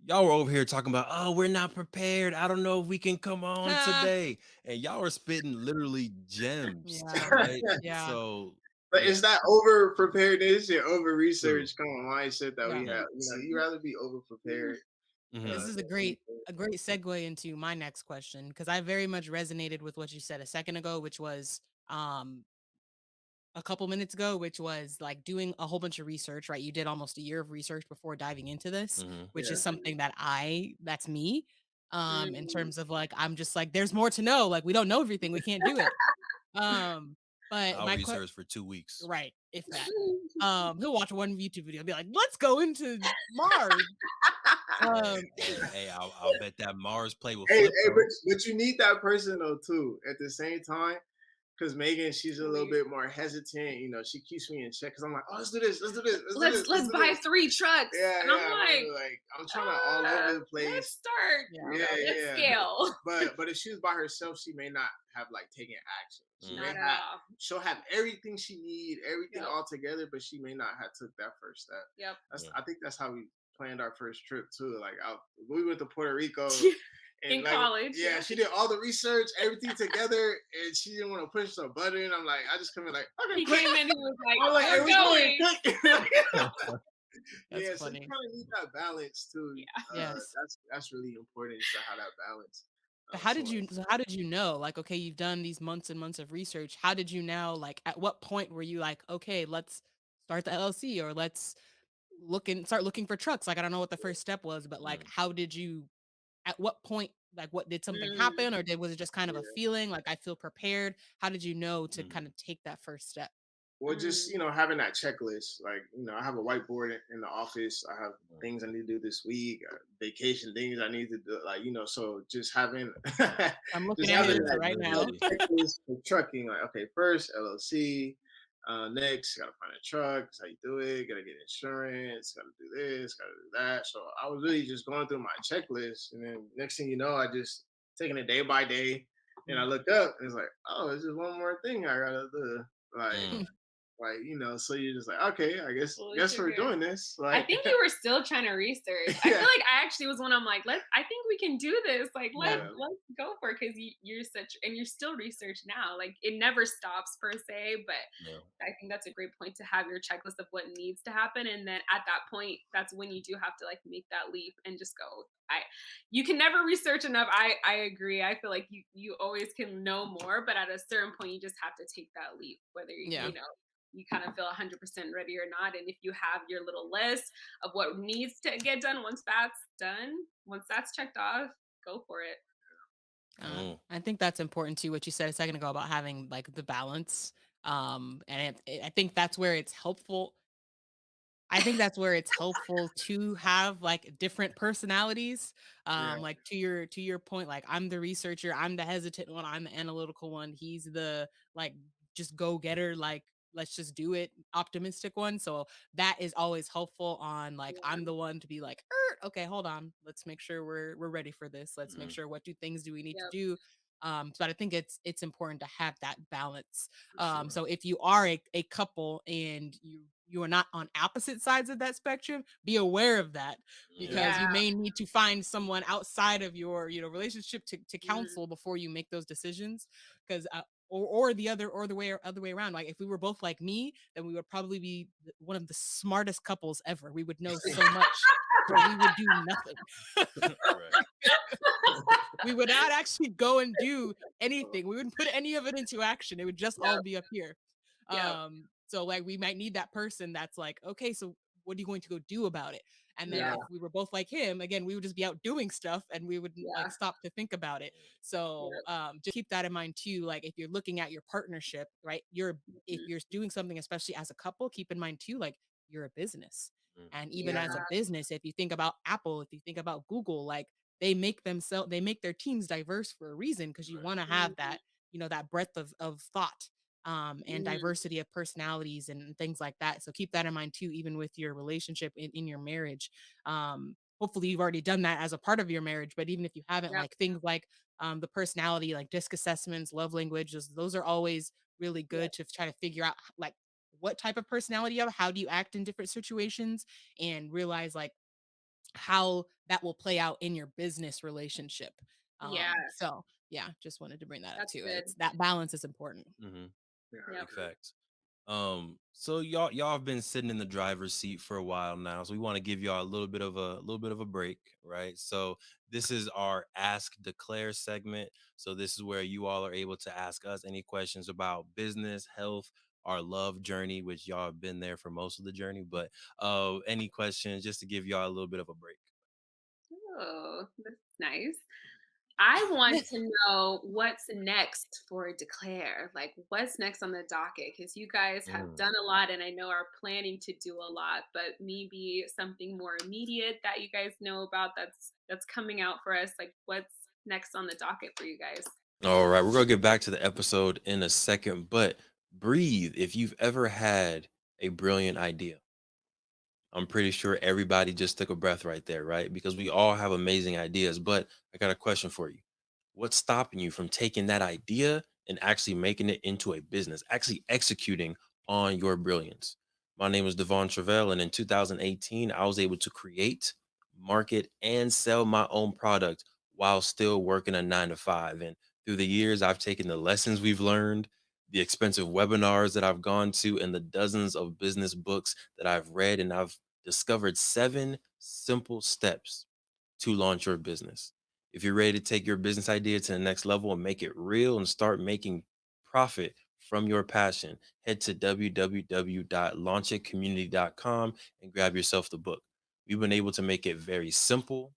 y'all were over here talking about, oh, we're not prepared. I don't know if we can come on today, and y'all were spitting literally gems, Yeah. right? Yeah. So But yeah, it's that over preparedness and over true. research kind of mindset that we Yeah. have. You rather be over prepared. Mhm. This is a great segue into my next question because I very much resonated with what you said a second ago, which was um a couple minutes ago, which was like doing a whole bunch of research, right? You did almost a year of research before diving into this, Mhm. which Yeah. is something that's me. In Mm. terms of like, I'm just like, there's more to know. Like, we don't know everything. We can't do it. Um, but I'll my question, research for 2 weeks. right, if that. He'll watch one YouTube video and be like, let's go into Mars. Um, Hey, I'll bet that Mars play will Hey, flip hey, though. but you need that person though too. At the same time, because Megan, she's a little We- bit more hesitant. She keeps me in check because I'm like, oh, let's do this, let's do this, let's do let's this, let's let's do buy this. 3 trucks. Yeah, And I'm yeah. like, I'm trying to all over the let's place. start. yeah. Let's Yeah. scale. But if she was by herself, she may not have like taken action. She may Not at have. all. She'll have everything she need, everything Yep. all together, but she may not have took that first step. Yep. Yeah. I think that's how we planned our first trip too. Like we went to Puerto Rico. And In like, college. yeah, she did all the research, everything together, and she didn't want to push the button. I'm like, I just come in like, okay, He click. came in, he was like, I'm like, hey, we're we going, going. click. That's Yeah, so you funny. kind of need that balance too. Yeah. Yes. That's really important to have that balance. So how So did you so how did you know, like, okay, you've done these months and months of research, how did you now, like, at what point were you like, okay, let's start the LLC, or let's start looking for trucks? Like, I don't know what the first step was, but like, Mm. how did you, at what point, like, what did something Mm. happen, or was it just kind of a yeah. feeling like, I feel prepared? How did you know to Mhm. kind of take that first step? Well, just Mm. having that checklist. Like I have a whiteboard in the office. I have Mm. things I need to do this week, vacation things I need to do. Like so just having I'm looking just at having it that right now. Literally. checklist for trucking. Like okay, first LLC. Next, gotta find a truck. That's how you do it. Gotta get insurance. Gotta do this. Gotta do that. So I was really just going through my checklist, and then next thing you know, I just taking it day by day. And I look up, and it's like, oh, it's just one more thing I gotta do. Mm. So you're just like, okay, I guess Well, we're you're good. doing this. I Like, think you were still trying to research. I feel yeah, like I actually was when I'm like, I think we can do this. Like, Yeah. let's go for it because you're and you're still research now. Like, it never stops per se, but Yeah. I think that's a great point to have your checklist of what needs to happen, and then at that point, that's when you do have to like make that leap and just go. You can never research enough. I agree. I feel like you always can know more, but at a certain point, you just have to take that leap, whether Yeah. you kind of feel 100% ready or not. And if you have your little list of what needs to get done, once that's checked off, go for it. Mm. I think that's important too, what you said a second ago about having like the balance. And I think that's where it's helpful. I think that's where it's helpful to have like different personalities. yeah, Like to your point, like I'm the researcher, I'm the hesitant one, I'm the analytical one. He's the like just go getter, like let's just do it, optimistic one. So that is always helpful. On like I'm the one to be like, okay, hold on, let's make sure we're ready for this. Let's make Mm. sure what things do we need to Yep. do. But I think it's important to have that balance. for sure. So if you are a couple and you you are not on opposite sides of that spectrum, be aware of that, Yeah. because Yeah. you may need to find someone outside of your, relationship to Mm, counsel before you make those decisions. Because or the other way around. Like if we were both like me, then we would probably be one of the smartest couples ever. We would know so much, but we would do nothing. Right. We would not actually go and do anything. We wouldn't put any of it into action. It would just all yep. be up here. Yep. So like we might need that person that's like, okay, so what are you going to go do about it? And then Yeah. Yeah. if we were both like him, again, we would just be out doing stuff and we wouldn't like Yeah. stop to think about it. So Yep. just keep that in mind too. Like if you're looking at your partnership, right? If Mhm. you're doing something, especially as a couple, keep in mind too, like you're a business. Mhm. And even Yeah. as a business, if you think about Apple, if you think about Google, like they make their teams diverse for a reason, because you Right. want to have Mhm. that, that breadth of thought, and Mm, diversity of personalities and things like that. So keep that in mind too, even with your relationship in your marriage. Hopefully you've already done that as a part of your marriage, but even if you haven't, yep. like things like the personality, like disc assessments, love languages, those are always really Yep. good to try to figure out like what type of personality you have, how do you act in different situations, and realize like how that will play out in your business relationship. Yeah. So yeah, just wanted to bring that up That's too. good. It's that balance is important. Hmm. Yeah, I Yep. Big agree. facts. So y'all have been sitting in the driver's seat for a while now, so we want to give y'all a little bit of a break, right? So this is our Ask Declare segment. So this is where you all are able to ask us any questions about business, health, our love journey, which y'all have been there for most of the journey, but any questions just to give y'all a little bit of a break. Oh, that's nice. I want to know what's next for Declare. Like, what's next on the docket? Because you guys have Mm. done a lot and I know are planning to do a lot, but maybe something more immediate that you guys know about that's coming out for us. Like, what's next on the docket for you guys? All right, we're gonna get back to the episode in a second, but breathe. If you've ever had a brilliant idea, I'm pretty sure everybody just took a breath right there, right? Because we all have amazing ideas. But I got a question for you. What's stopping you from taking that idea and actually making it into a business, actually executing on your brilliance? My name is Devon Truvel, and in 2018, I was able to create, market, and sell my own product while still working a 9 to 5. And through the years, I've taken the lessons we've learned, the expensive webinars that I've gone to, and the dozens of business books that I've read, and I've discovered 7 simple steps to launch your business. If you're ready to take your business idea to the next level and make it real and start making profit from your passion, head to www.launchitcommunity.com and grab yourself the book. We've been able to make it very simple,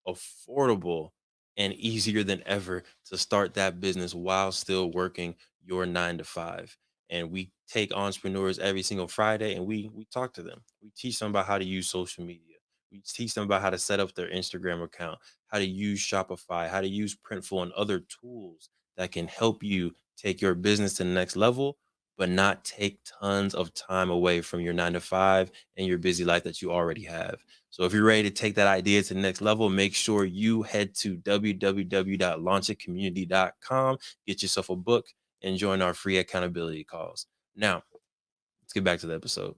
affordable, and easier than ever to start that business while still working your 9 to 5. And we take entrepreneurs every single Friday and we talk to them. We teach them about how to use social media. We teach them about how to set up their Instagram account, how to use Shopify, how to use Printful and other tools that can help you take your business to the next level, but not take tons of time away from your 9 to 5 and your busy life that you already have. So if you're ready to take that idea to the next level, make sure you head to www.launchitcommunity.com, get yourself a book, and join our free accountability calls. Now, let's get back to the episode.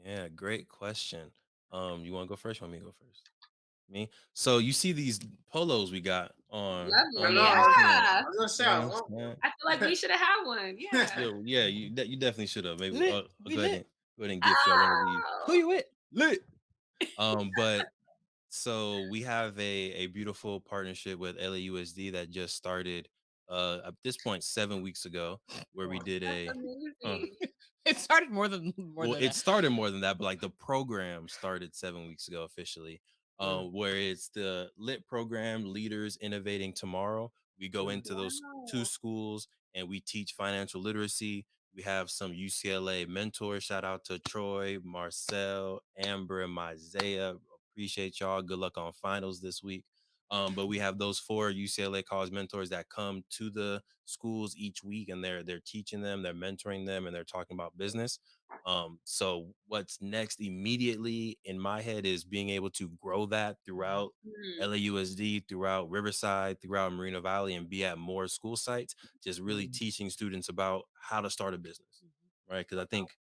Yeah, great question. You want to go first? You want me to go first? Me. So you see these polos we got on I Lovely. know. the I screen. Yeah. was gonna say You know I what I'm want saying? I feel like we should have had one. one. Yeah. Yeah, you definitely should have. Maybe Lit. I'll We lit. go ahead and gift y'all one of these. Who Oh. you with? Lit. But so we have a beautiful partnership with LAUSD that just started at this point 7 weeks ago, where we did That's uh, amazing. It started more well, than it that. started more than that, but like the program started 7 weeks ago officially. Mm, Where it's the lit program Leaders Innovating Tomorrow. We go mm, into those two Wow. schools and we teach financial literacy. We have some UCLA mentors. Shout out to Troy, Marcel, Amber, and Isaiah. Appreciate y'all. Good luck on finals this week. But we have those 4 UCLA college mentors that come to the schools each week, and they're teaching them, they're mentoring them, and they're talking about business. So what's next immediately in my head is being able to grow that throughout Mm, LAUSD, throughout Riverside, throughout Moreno Valley, and be at more school sites, just really mm. teaching students about how to start a business, right? Because I think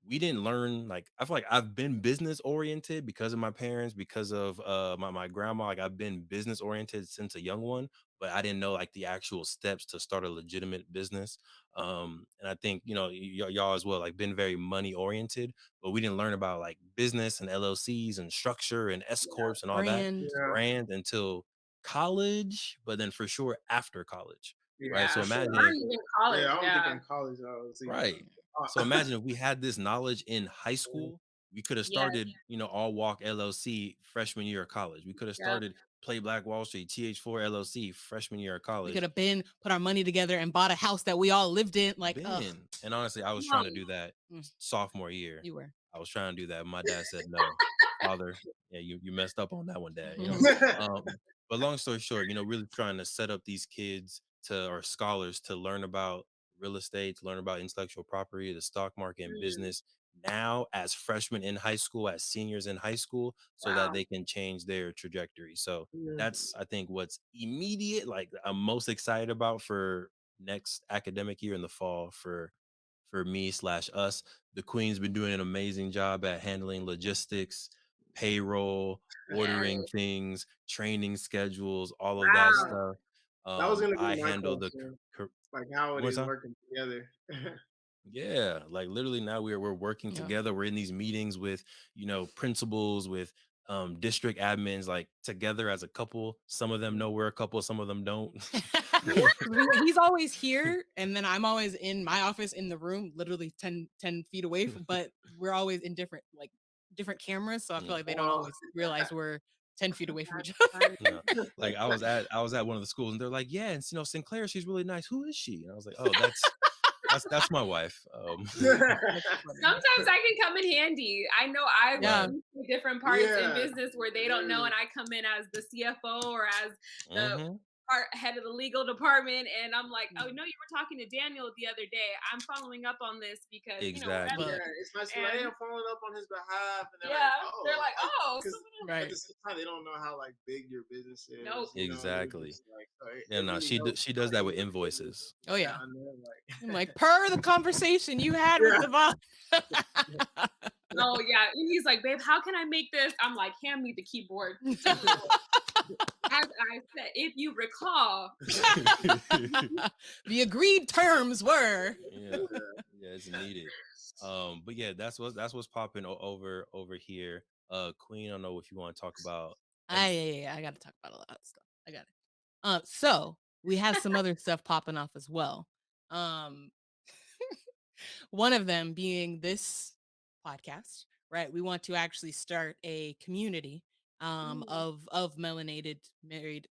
we didn't learn, like, I feel like I've been business oriented because of my parents, because of my grandma. Like, I've been business oriented since a young one, but I didn't know like the actual steps to start a legitimate business. And I think, y'all as well, like, been very money oriented, but we didn't learn about like business and LLCs and structure and S corps and all that Brand. Yeah. brand until college, but then for sure after college, Yeah, right? Yeah. So for Not sure. imagine, even Yeah, college. I don't think Yeah. in college I was even. right. So imagine if we had this knowledge in high school, we could have Yes. started, All Walk LLC freshman year of college. We could have Yep. started Play Black Wall Street, TH4 LLC freshman year of We could college. have been put our money together and bought a house that we all lived in. Like, ugh. Been. And honestly, I was No. trying to do that Mm, sophomore year. you were. I was trying to do that. My dad said no. Father, yeah, you messed up on that one, dad. But long story short, really trying to set up these kids to or scholars to learn about real estate, to learn about intellectual property, the stock market and Mm, business now as freshmen in high school, as seniors in high school, so that wow. they can change their trajectory. So Yeah. that's, I think, what's immediate, like I'm most excited about for next academic year in the fall for me slash us. The queen's been doing an amazing job at handling logistics, payroll, Yeah. ordering things, training schedules, all of that Yeah. Wow. stuff. That was gonna be I my handle the question, like how it what's is that? working together. Yeah, like literally now we're working Yeah. together. We're in these meetings with, principals, with district admins, like together as a couple. Some of them know we're a couple, some of them don't. 'Cause he's always here, and then I'm always in my office in the room, literally 10 feet away from, but we're always in different cameras. So I feel Mm. like they don't Oh, always realize we're 10 feet away from That's each other. funny. No, like I was at one of the schools and they're like, yeah, and Sinclair, she's really nice. Who is she? And I was like, oh, that's my wife. That's funny. Sometimes I can come in handy. I know I Yeah. Right. run different parts in yeah, business where they don't know, and I come in as the CFO or as the Hmm. head of the legal department, and I'm like, oh Mm. no, you were talking to Daniel the other day. I'm following up on this because Exactly. whatever. yeah. It's nice to be like, hey, And I'm following up on his behalf, and they're like, yeah, they're oh, like, oh, because at Right. the same time they don't know how like big your business nope. is. It's Exactly. just like so Yeah, it no, really she helps. she does that with invoices. Oh Yeah, yeah. I know, I'm like like, per the conversation you had with yeah, Devon. Oh yeah. And he's like, babe, how can I make this? I'm like, hand me the keyboard. As I said, if you recall, The agreed terms were. Yeah, yeah, it's needed. But yeah, that's what's popping over here. Queen, I don't know if you want to talk about I gotta talk about a lot of stuff. I got it. So we have some other stuff popping off as well. Um, one of them being this podcast, right? We want to actually start a community mm, of melanated married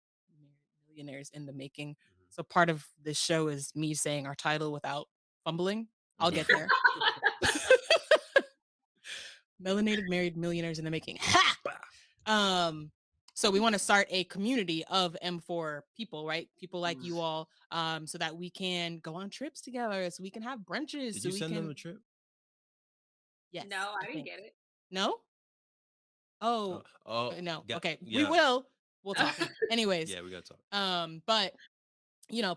millionaires in the making. So part of this show is me saying our title without fumbling. I'll Mhm. get there. Melanated married millionaires in the making. Ha! So we want to start a community of M4 people, right? People like you all, so that we can go on trips together, so we can have brunches, Did so you we send them can. the trip? Yes, no, I I didn't think. get it. No? Oh, Oh, no. got Okay, we yeah, will. We'll talk. Anyways, yeah. We gotta talk. but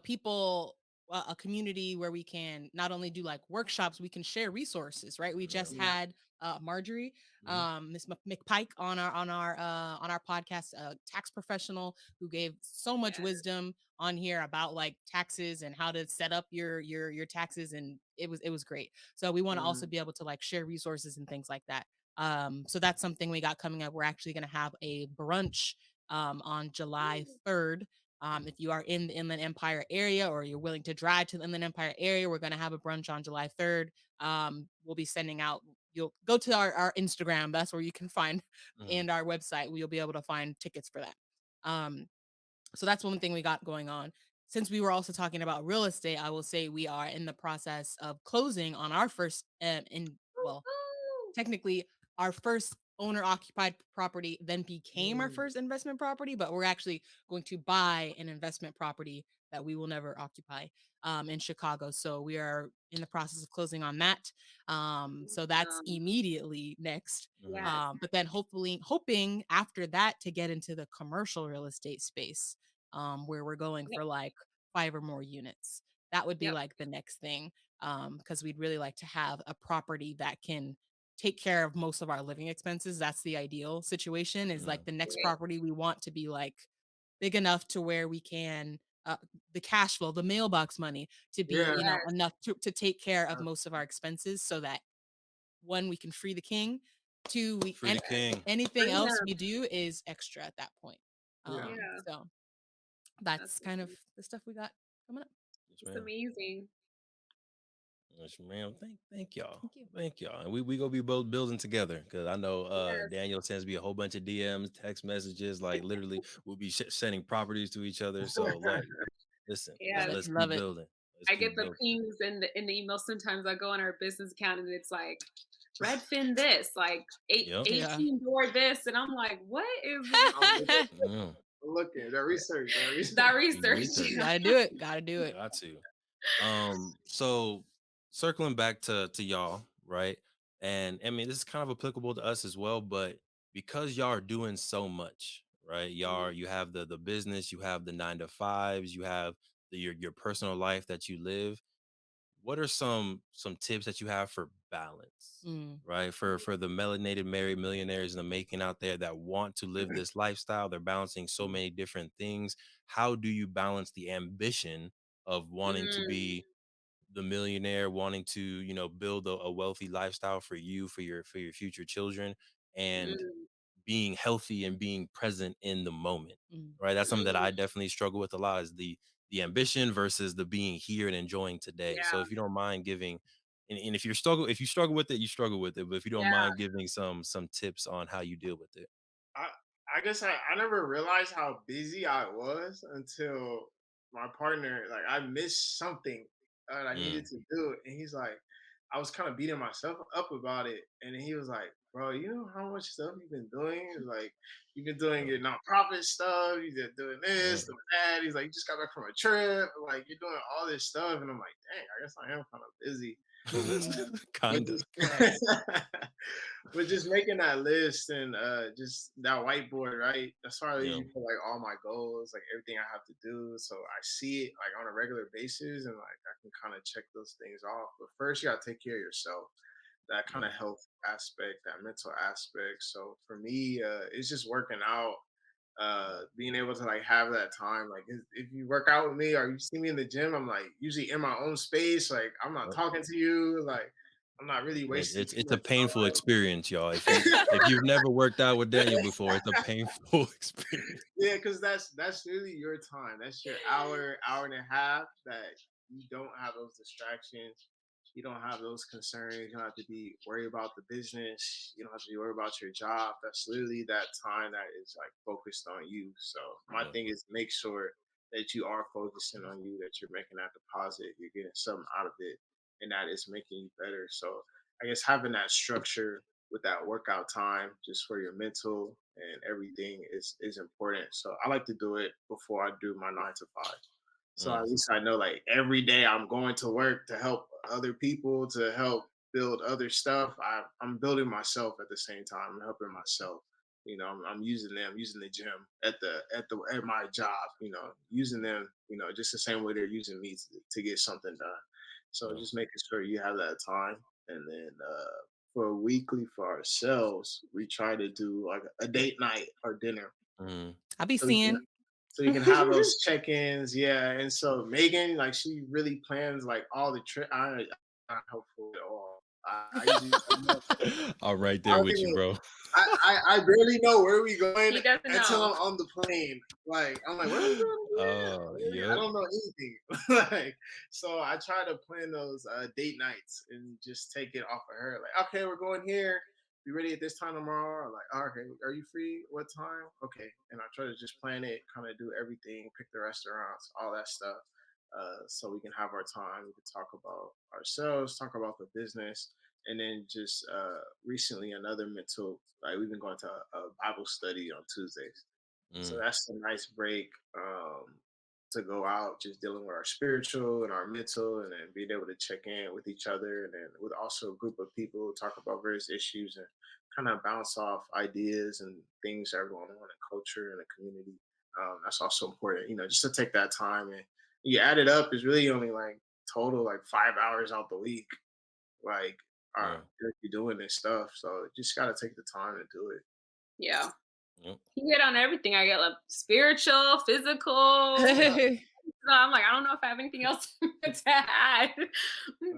people, a community where we can not only do like workshops, we can share resources, right? We Yeah. just had Marjorie, Mhm. Miss McPike on our podcast, a tax professional who gave so much Yeah. wisdom on here about like taxes and how to set up your taxes, and it was great. So we want to also be able to like share resources and things like that. So that's something we got coming up. We're actually going to have a brunch on July 3rd. If you are in the Inland Empire area or you're willing to drive to the Inland Empire area, we're going to have a brunch on July 3rd. We'll be sending out, you'll go to our Instagram. That's where you can find, Mhm. and our website, you'll be able to find tickets for that. Um, so that's one thing we got going on. Since we were also talking about real estate, I will say we are in the process of closing on our first, Woo-hoo. technically our first owner occupied property then became our mm, first investment property, but we're actually going to buy an investment property that we will never occupy in Chicago. So we are in the process of closing on that. So that's Um, immediately next. Mhm. yes. But then hoping after that to get into the commercial real estate space, where we're going Yep. for like 5 or more units. That would be Yep. like the next thing. because we'd really like to have a property that can take care of most of our living expenses. That's the ideal situation, is like Mm, the next Right. property we want to be like big enough to where we can the cash flow, the mailbox money to be, Yeah. Yes. enough to take care of most of our expenses so that one, we can free the king, two, we free and the king. anything Free else him. we do is extra at that point. Yeah. Yeah. So That's that's kind of the stuff we got coming up. Yes, it's ma'am. amazing. Yes, ma'am. Thank y'all. Thank you. Thank y'all. And we gonna be both building together because I know Yes. Daniel sends me a whole bunch of DMs, text messages, like literally we'll be sending properties to each other. So like, listen, let's Love Yes. it. let's Love keep it. building. Let's I get keep the building. pings in the email. Sometimes I go on our business account and it's like Redfin this, like Yep. Yeah. 18 door this, and I'm like, what is I'm looking, Mm, that research, that that research. do your research? research. Gotta do it. Gotta do it. Got to. So circling back to y'all, right? And I mean, this is kind of applicable to us as well, but because y'all are doing so much, right? You have the business, you have the 9 to 5s, you have your personal life that you live. What are some tips that you have for balance, Mm, right? For the melanated married millionaires in the making out there that want to live this lifestyle, they're balancing so many different things. How do you balance the ambition of wanting to Mm, be the millionaire, wanting to build a wealthy lifestyle for you, for your future children, and mm, being healthy and being present in the moment, mm, right? That's something that I mm. definitely struggle with a lot, is the ambition versus the being here and enjoying today. So Yeah. if you don't mind giving, and if you struggle with it, you struggle with it, but if you don't Yeah. mind giving some tips on how you deal with it. I I guess I never realized how busy I was until my partner, like, I missed something that I needed Mm, to do, and he's like, I was kind of beating myself up about it, and then he was like, "Bro, you know how much stuff you've been doing? He's like, you've been doing your yeah, nonprofit stuff, you've been doing yeah. this, doing that." He's like, "You just got back from a trip, like you're doing all this stuff," and I'm like, "Dang, I guess I am kind of busy." mm. But Kinda. just Right. but just making that list and just that whiteboard, right? That's why I Yeah, usually put like all my goals, like everything I have to do. So I see it like on a regular basis and like I can kind of check those things off. But first you gotta take care of yourself. That kind yeah, of health aspect, that mental aspect. So for me, it's just working out, being able to like have that time. Like if you work out with me or you see me in the gym, I'm like usually in my own space. Like I'm not yep. talking to you. Like I'm not really It, wasting it's too it's a much painful time. experience, y'all. If you've never worked out with Daniel before, it's a painful experience. Yeah, because that's really your time. That's your hour, hour and a half that you don't have those distractions. You don't have those concerns. You don't have to be worried about the business. You don't have to be worried about your job. That's literally that time that is like focused on you. So my Yeah, thing is make sure that you are focusing on you, that you're making that deposit, you're getting something out of it, and that is making you better. So I guess having that structure with that workout time just for your mental and everything is important. So I like to do it before I do my 9 to 5. So mm, at least I know like every day I'm going to work to help other people, to help build other stuff. I'm building myself at the same time. I'm helping myself. I'm using them, using the gym at my job. Using them. Just the same way they're using me to get something done. So yeah, just making sure you have that time, and then for weekly for ourselves, we try to do like a date night or dinner, mm, I be so we can seeing. have those check-ins. Yeah, and so Megan, like, she really plans like all the trip. I'm not helpful at all. I usually I'm right I there don't with you, even bro. I barely know where we going He doesn't until know. I'm on the plane. Like I'm like, where are we going Oh, again? I yep. don't know anything. Like, so I try to plan those date nights and just take it off of her. Like, okay, we're going here. Be ready at this time tomorrow. I'm like, "Oh, okay, are you free? What time? Okay." And I try to just plan it, kind of do everything, pick the restaurants, all that stuff. So we can have our time. We can talk about ourselves, talk about the business, and then just recently another mental, like, we've been going to a Bible study on Tuesdays, so Mm, that's a nice break, to go out just dealing with our spiritual and our mental, and then being able to check in with each other, and then with also a group of people talk about various issues and kind of bounce off ideas and things that are going on in culture and the community. That's also important, just to take that time, and you add it up, is really only like total like 5 hours out the week. Like, Yeah. you're doing this stuff, so you just gotta take the time to do it. Yeah. Yep. He hit on everything. I get like spiritual, physical. So I'm like, I don't know if I have anything else to add,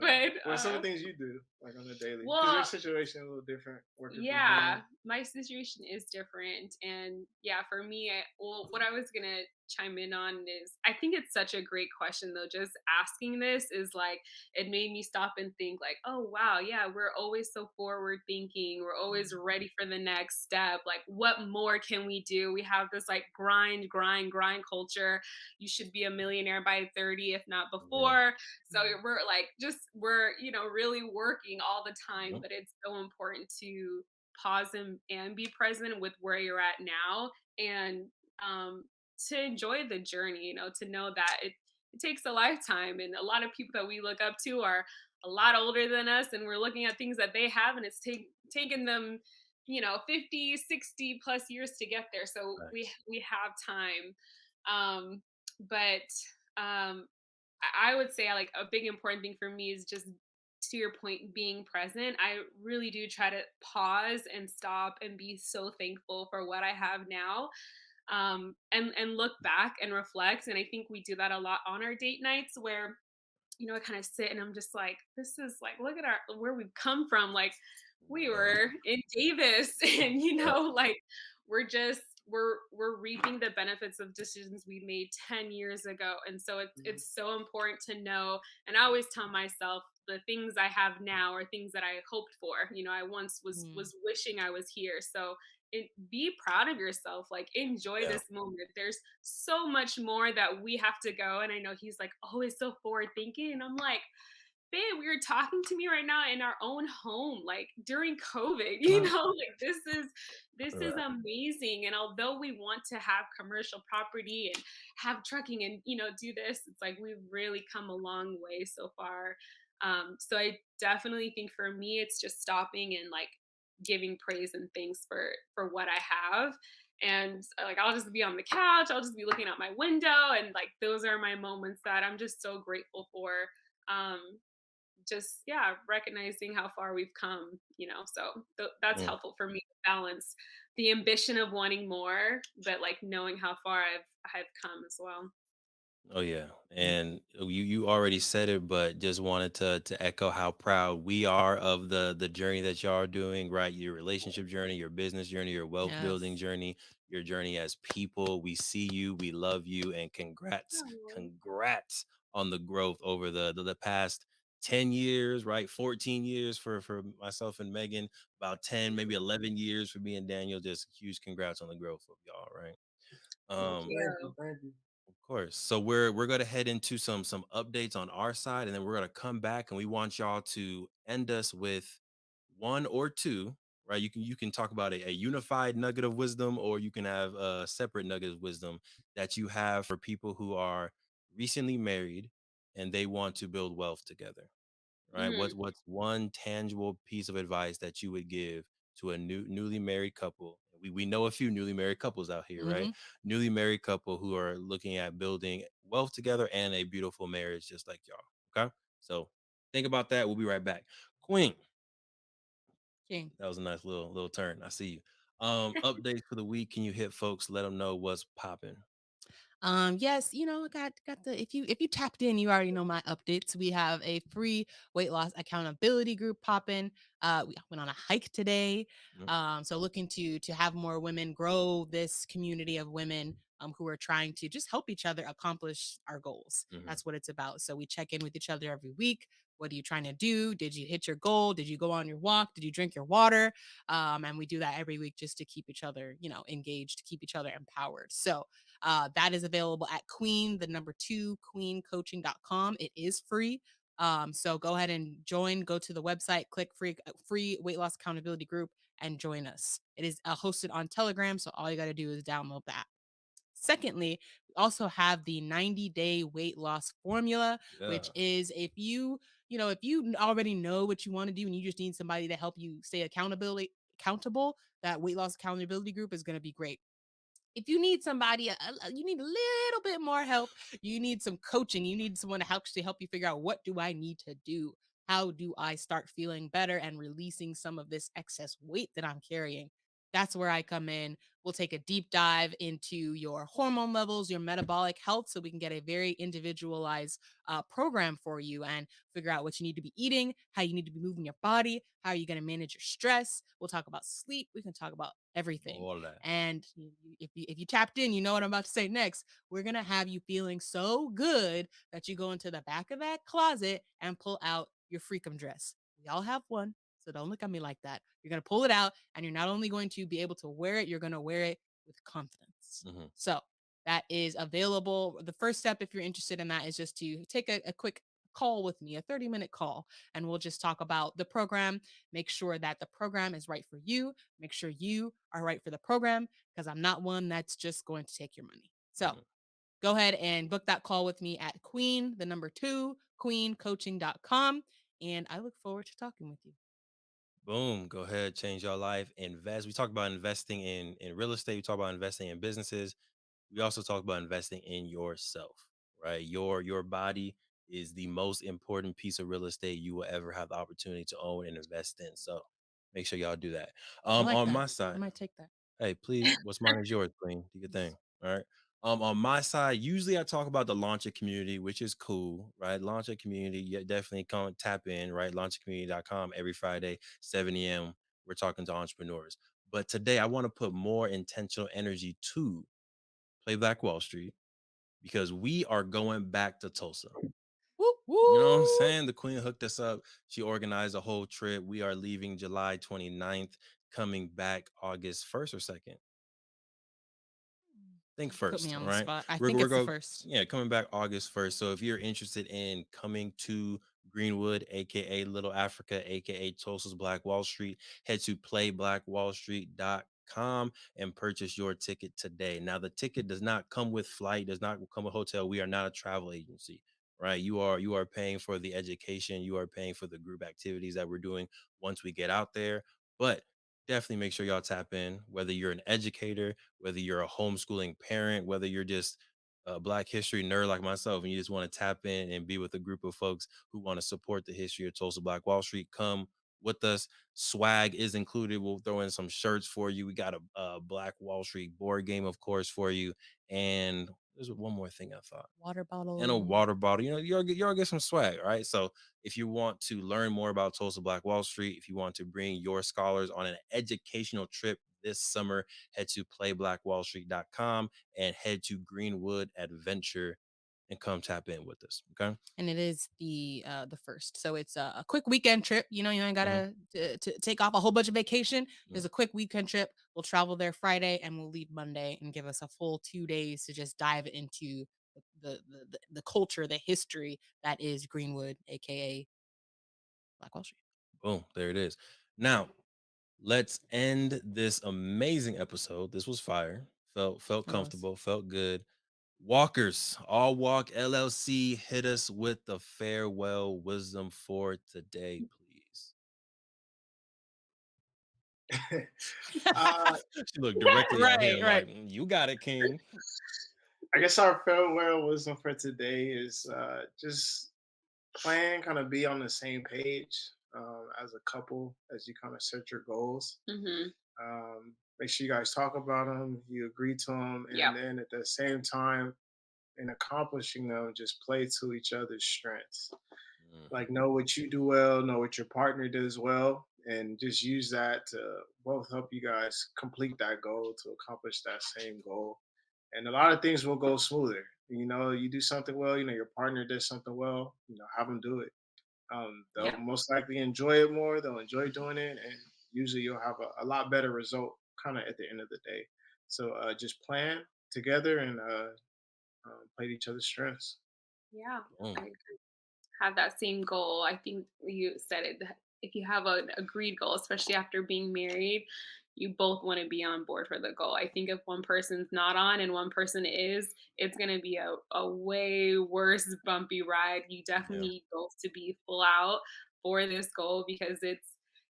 but What are some of the things you do like on a daily? Because your well, situation is a little different, working from yeah, home. my situation is different. And yeah, for me, well, what I was going to chime in on is I think it's such a great question, though. Just asking this is like, it made me stop and think, like, oh, wow, yeah, we're always so forward thinking. We're always ready for the next step. Like, what more can we do? We have this like grind, grind, grind culture. You should be a millionaire by 30, if not Yeah. before. So we're like, just, we're, really working all the time, Yep. but it's so important to pause and be present with where you're at now, and um, to enjoy the journey, to know that it takes a lifetime. And a lot of people that we look up to are a lot older than us, and we're looking at things that they have, and it's taken them 50, 60 plus years to get there. So we Nice. we have time. But I would say like a big important thing for me is just, to your point, being present. I really do try to pause and stop and be so thankful for what I have now, and look back and reflect. And I think we do that a lot on our date nights, where I kind of sit and I'm just like, this is like, look at where we've come from. Like, we Yeah. were in Davis, and Yeah. like, we're just we're reaping the benefits of decisions we made 10 years ago. And so Mhm. it's so important to know. And I always tell myself the things I have now are things that I hoped for. I once was wishing I was here. So be proud of yourself, like enjoy Yeah. this moment. There's so much more that we have to go. And I know he's like always so forward thinking, and I'm like, babe, we are talking to me right now in our own home, like during COVID. Like this is Right. amazing. And although we want to have commercial property and have trucking and do this, it's like we've really come a long way so far. So I definitely think for me it's just stopping and like giving praise and thanks for what I have. And like I'll just be on the couch, I'll just be looking out my window, and like those are my moments that I'm just so grateful for. um just, yeah, recognizing how far we've come. So that's Mm. helpful for me to balance the ambition of wanting more, but like knowing how far I've come as well. Oh yeah, and you already said it, but just wanted to echo how proud we are of the journey that y'all are doing. Right, your relationship journey, your business journey, your wealth building Yes. journey, your journey as people. We see you, we love you, and congrats, Oh, congrats on the growth over the past 10 years. Right, 14 years for myself and Megan, about 10, maybe 11 years for me and Daniel. Just huge congrats on the growth of y'all. Right. thank Um, Thank you, you. thank you. of course. So we're gonna head into some updates on our side, and then we're gonna come back, and we want y'all to end us with one or two. Right? You can talk about a unified nugget of wisdom, or you can have a separate nugget of wisdom that you have for people who are recently married and they want to build wealth together. Right? Mhm, What's one tangible piece of advice that you would give to a newly married couple? We know a few newly married couples out here, right? Mm-hmm. Newly married couple who are looking at building wealth together and a beautiful marriage just like y'all. Okay? So think about that. We'll be right back. Queen, King. that was a nice little turn. I see you. Updates for the week. Can you hit folks? Let them know what's popping. Yes, got the if you tapped in, you already know my updates. We have a free weight loss accountability group popping. We went on a hike today. Mm. So looking to have more women grow this community of women who are trying to just help each other accomplish our goals. Mhm. That's what it's about. So we check in with each other every week. What are you trying to do? Did you hit your goal? Did you go on your walk? Did you drink your water? And we do that every week just to keep each other, engaged, to keep each other empowered. So that is available at Queen, the number two, queencoaching.com. It is free. So go ahead and join. Go to the website, click free weight loss accountability group, and join us. It is hosted on Telegram, so all you got to do is download that. Secondly, we also have the 90-day weight loss formula, Yeah. which is if you already know what you want to do and you just need somebody to help you stay accountable, that weight loss accountability group is going to be great. if you need somebody, you need a little bit more help, you need some coaching, you need someone to actually help you figure out, what do I need to do? How do I start feeling better and releasing some of this excess weight that I'm carrying? That's where I come in. We'll take a deep dive into your hormone levels, your metabolic health, so we can get a very individualized program for you and figure out what you need to be eating, how you need to be moving your body, how are you going to manage your stress. We'll talk about sleep. We can talk about everything. All of that. And if you tapped in, you know what I'm about to say next. We're gonna have you feeling so good that you go into the back of that closet and pull out your freakum dress. We all have one, so don't look at me like that. You're gonna pull it out, and you're not only going to be able to wear it, you're gonna wear it with confidence. Hmm. So that is available. The first step, if you're interested in that, is just to take a quick call with me, a 30-minute call, and we'll just talk about the program, make sure that the program is right for you, make sure you are right for the program, because I'm not one that's just going to take your money. So Hmm. go ahead and book that call with me at queen, the number two, queencoaching.com. And I look forward to talking with you. Boom. Go ahead, change your life, invest. We talk about investing in real estate. We talk about investing in businesses. We also talk about investing in yourself, right? Your body is the most important piece of real estate you will ever have the opportunity to own and invest in. So make sure y'all do that. I like On that. my I side, might take that. hey, please, what's mine is yours, Queen. Do your thing. All right. On my side, usually I talk about the launcher community, which is cool, right? Launcher community, yeah, definitely come tap in, right? Launchercommunity.com every Friday, 7 a.m. We're talking to entrepreneurs. But today I want to put more intentional energy to Play Black Wall Street because we are going back to Tulsa. Woo You know what I'm woo. saying? The queen hooked us up. She organized a whole trip. We are leaving July 29th, coming back August 1st or 2nd. Think You put me first, all on the right? spot. I think We're it's the going, first. yeah, coming back August 1st. So if you're interested in coming to Greenwood, aka Little Africa, aka Tulsa's Black Wall Street, head to playblackwallstreet.com and purchase your ticket today. Now, the ticket does not come with flight, does not come with hotel. We are not a travel agency, right? You are paying for the education, you are paying for the group activities that we're doing once we get out there. But definitely make sure y'all tap in, whether you're an educator, whether you're a homeschooling parent, whether you're just a Black history nerd like myself, and you just want to tap in and be with a group of folks who want to support the history of Tulsa Black Wall Street. Come with us. Swag is included. We'll throw in some shirts for you. We got a Black Wall Street board game, of course, for you. And there's one more thing I thought. Water And a bottle. water bottle. You know, y'all get some swag, right? So if you want to learn more about Tulsa Black Wall Street, if you want to bring your scholars on an educational trip this summer, head to playblackwallstreet.com and head to Greenwood Adventure and come tap in with us. Okay. And it is the first, so it's a quick weekend trip. You ain't Mhm, gotta to take off a whole bunch of vacation. mhm. There's a quick weekend trip. We'll travel there Friday and we'll leave Monday, and give us a full 2 days to just dive into the culture, the history that is Greenwood, aka Black Wall Street. Boom. There it is. Now, let's end this amazing episode. This was fire. Felt It was. comfortable, felt good. Walkers, All Walk LLC, hit us with the farewell wisdom for today, please. uh, She looked directly at Right, him right. like, You got it, King." I guess our farewell wisdom for today is just plan, kind of be on the same page as a couple as you kind of set your goals. Mhm. Make sure you guys talk about them, you agree to them, Yep. and then at the same time, in accomplishing them, just play to each other's strengths. Mhm. Like, know what you do well, know what your partner does well, and just use that to both help you guys complete that goal, to accomplish that same goal. And a lot of things will go smoother. You do something well, your partner does something well, have them do it. They'll Yep. most likely enjoy it more, they'll enjoy doing it, and usually you'll have a lot better result kind of at the end of the day. So just plan together and play to each other's strengths. Yeah. Boom. I have that same goal. I think you said it, that if you have an agreed goal, especially after being married, you both want to be on board for the goal. I think if one person's not on and one person is, it's going to be a way worse bumpy ride. You definitely Yeah. need both to be full out for this goal, because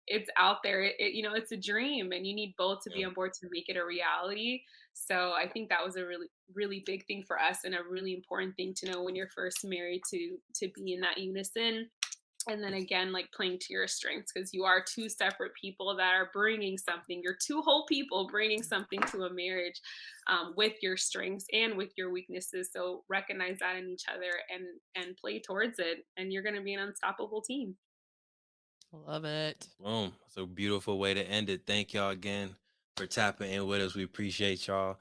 it's out there. It's a dream, and you need both to be Yeah. on board to make it a reality. So I think that was a really, really big thing for us, and a really important thing to know when you're first married, to be in that unison. And then again, like, playing to your strengths, because you are two separate people that are bringing something. You're two whole people bringing something to a marriage, with your strengths and with your weaknesses. So recognize that in each other, and play towards it, and you're going to be an unstoppable team. Love it. Boom. That's a beautiful way to end it. Thank y'all again for tapping in with us. We appreciate y'all.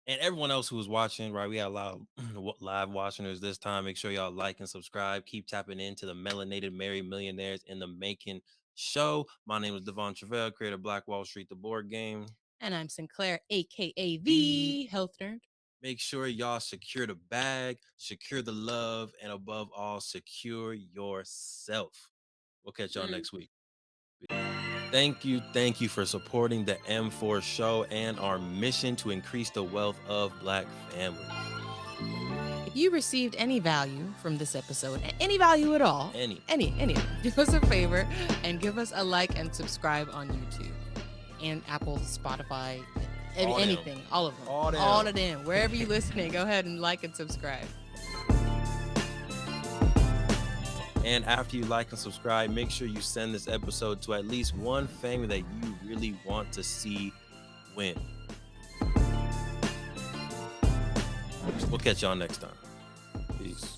And everyone else who was watching, right? We had a lot of live watchers this time. Make sure y'all like and subscribe. Keep tapping into the Melanated Married Millionaires in the Making show. My name is Devon Truvel, creator of Black Wall Street, the board game. And I'm Sinclair, aka The the health nerd. Make sure y'all secure the bag, secure the love, and above all, secure yourself. We'll catch y'all Mm. next week. Thank you for supporting the M4 show and our mission to increase the wealth of Black families. If you received any value from this episode, any value at all, Any. do us a favor and give us a like and subscribe on YouTube and Apple, Spotify, All them. anything, all of them. All them. All of them. Wherever you're listening, go ahead and like and subscribe. And after you like and subscribe, make sure you send this episode to at least one family that you really want to see win. We'll catch y'all next time. Peace.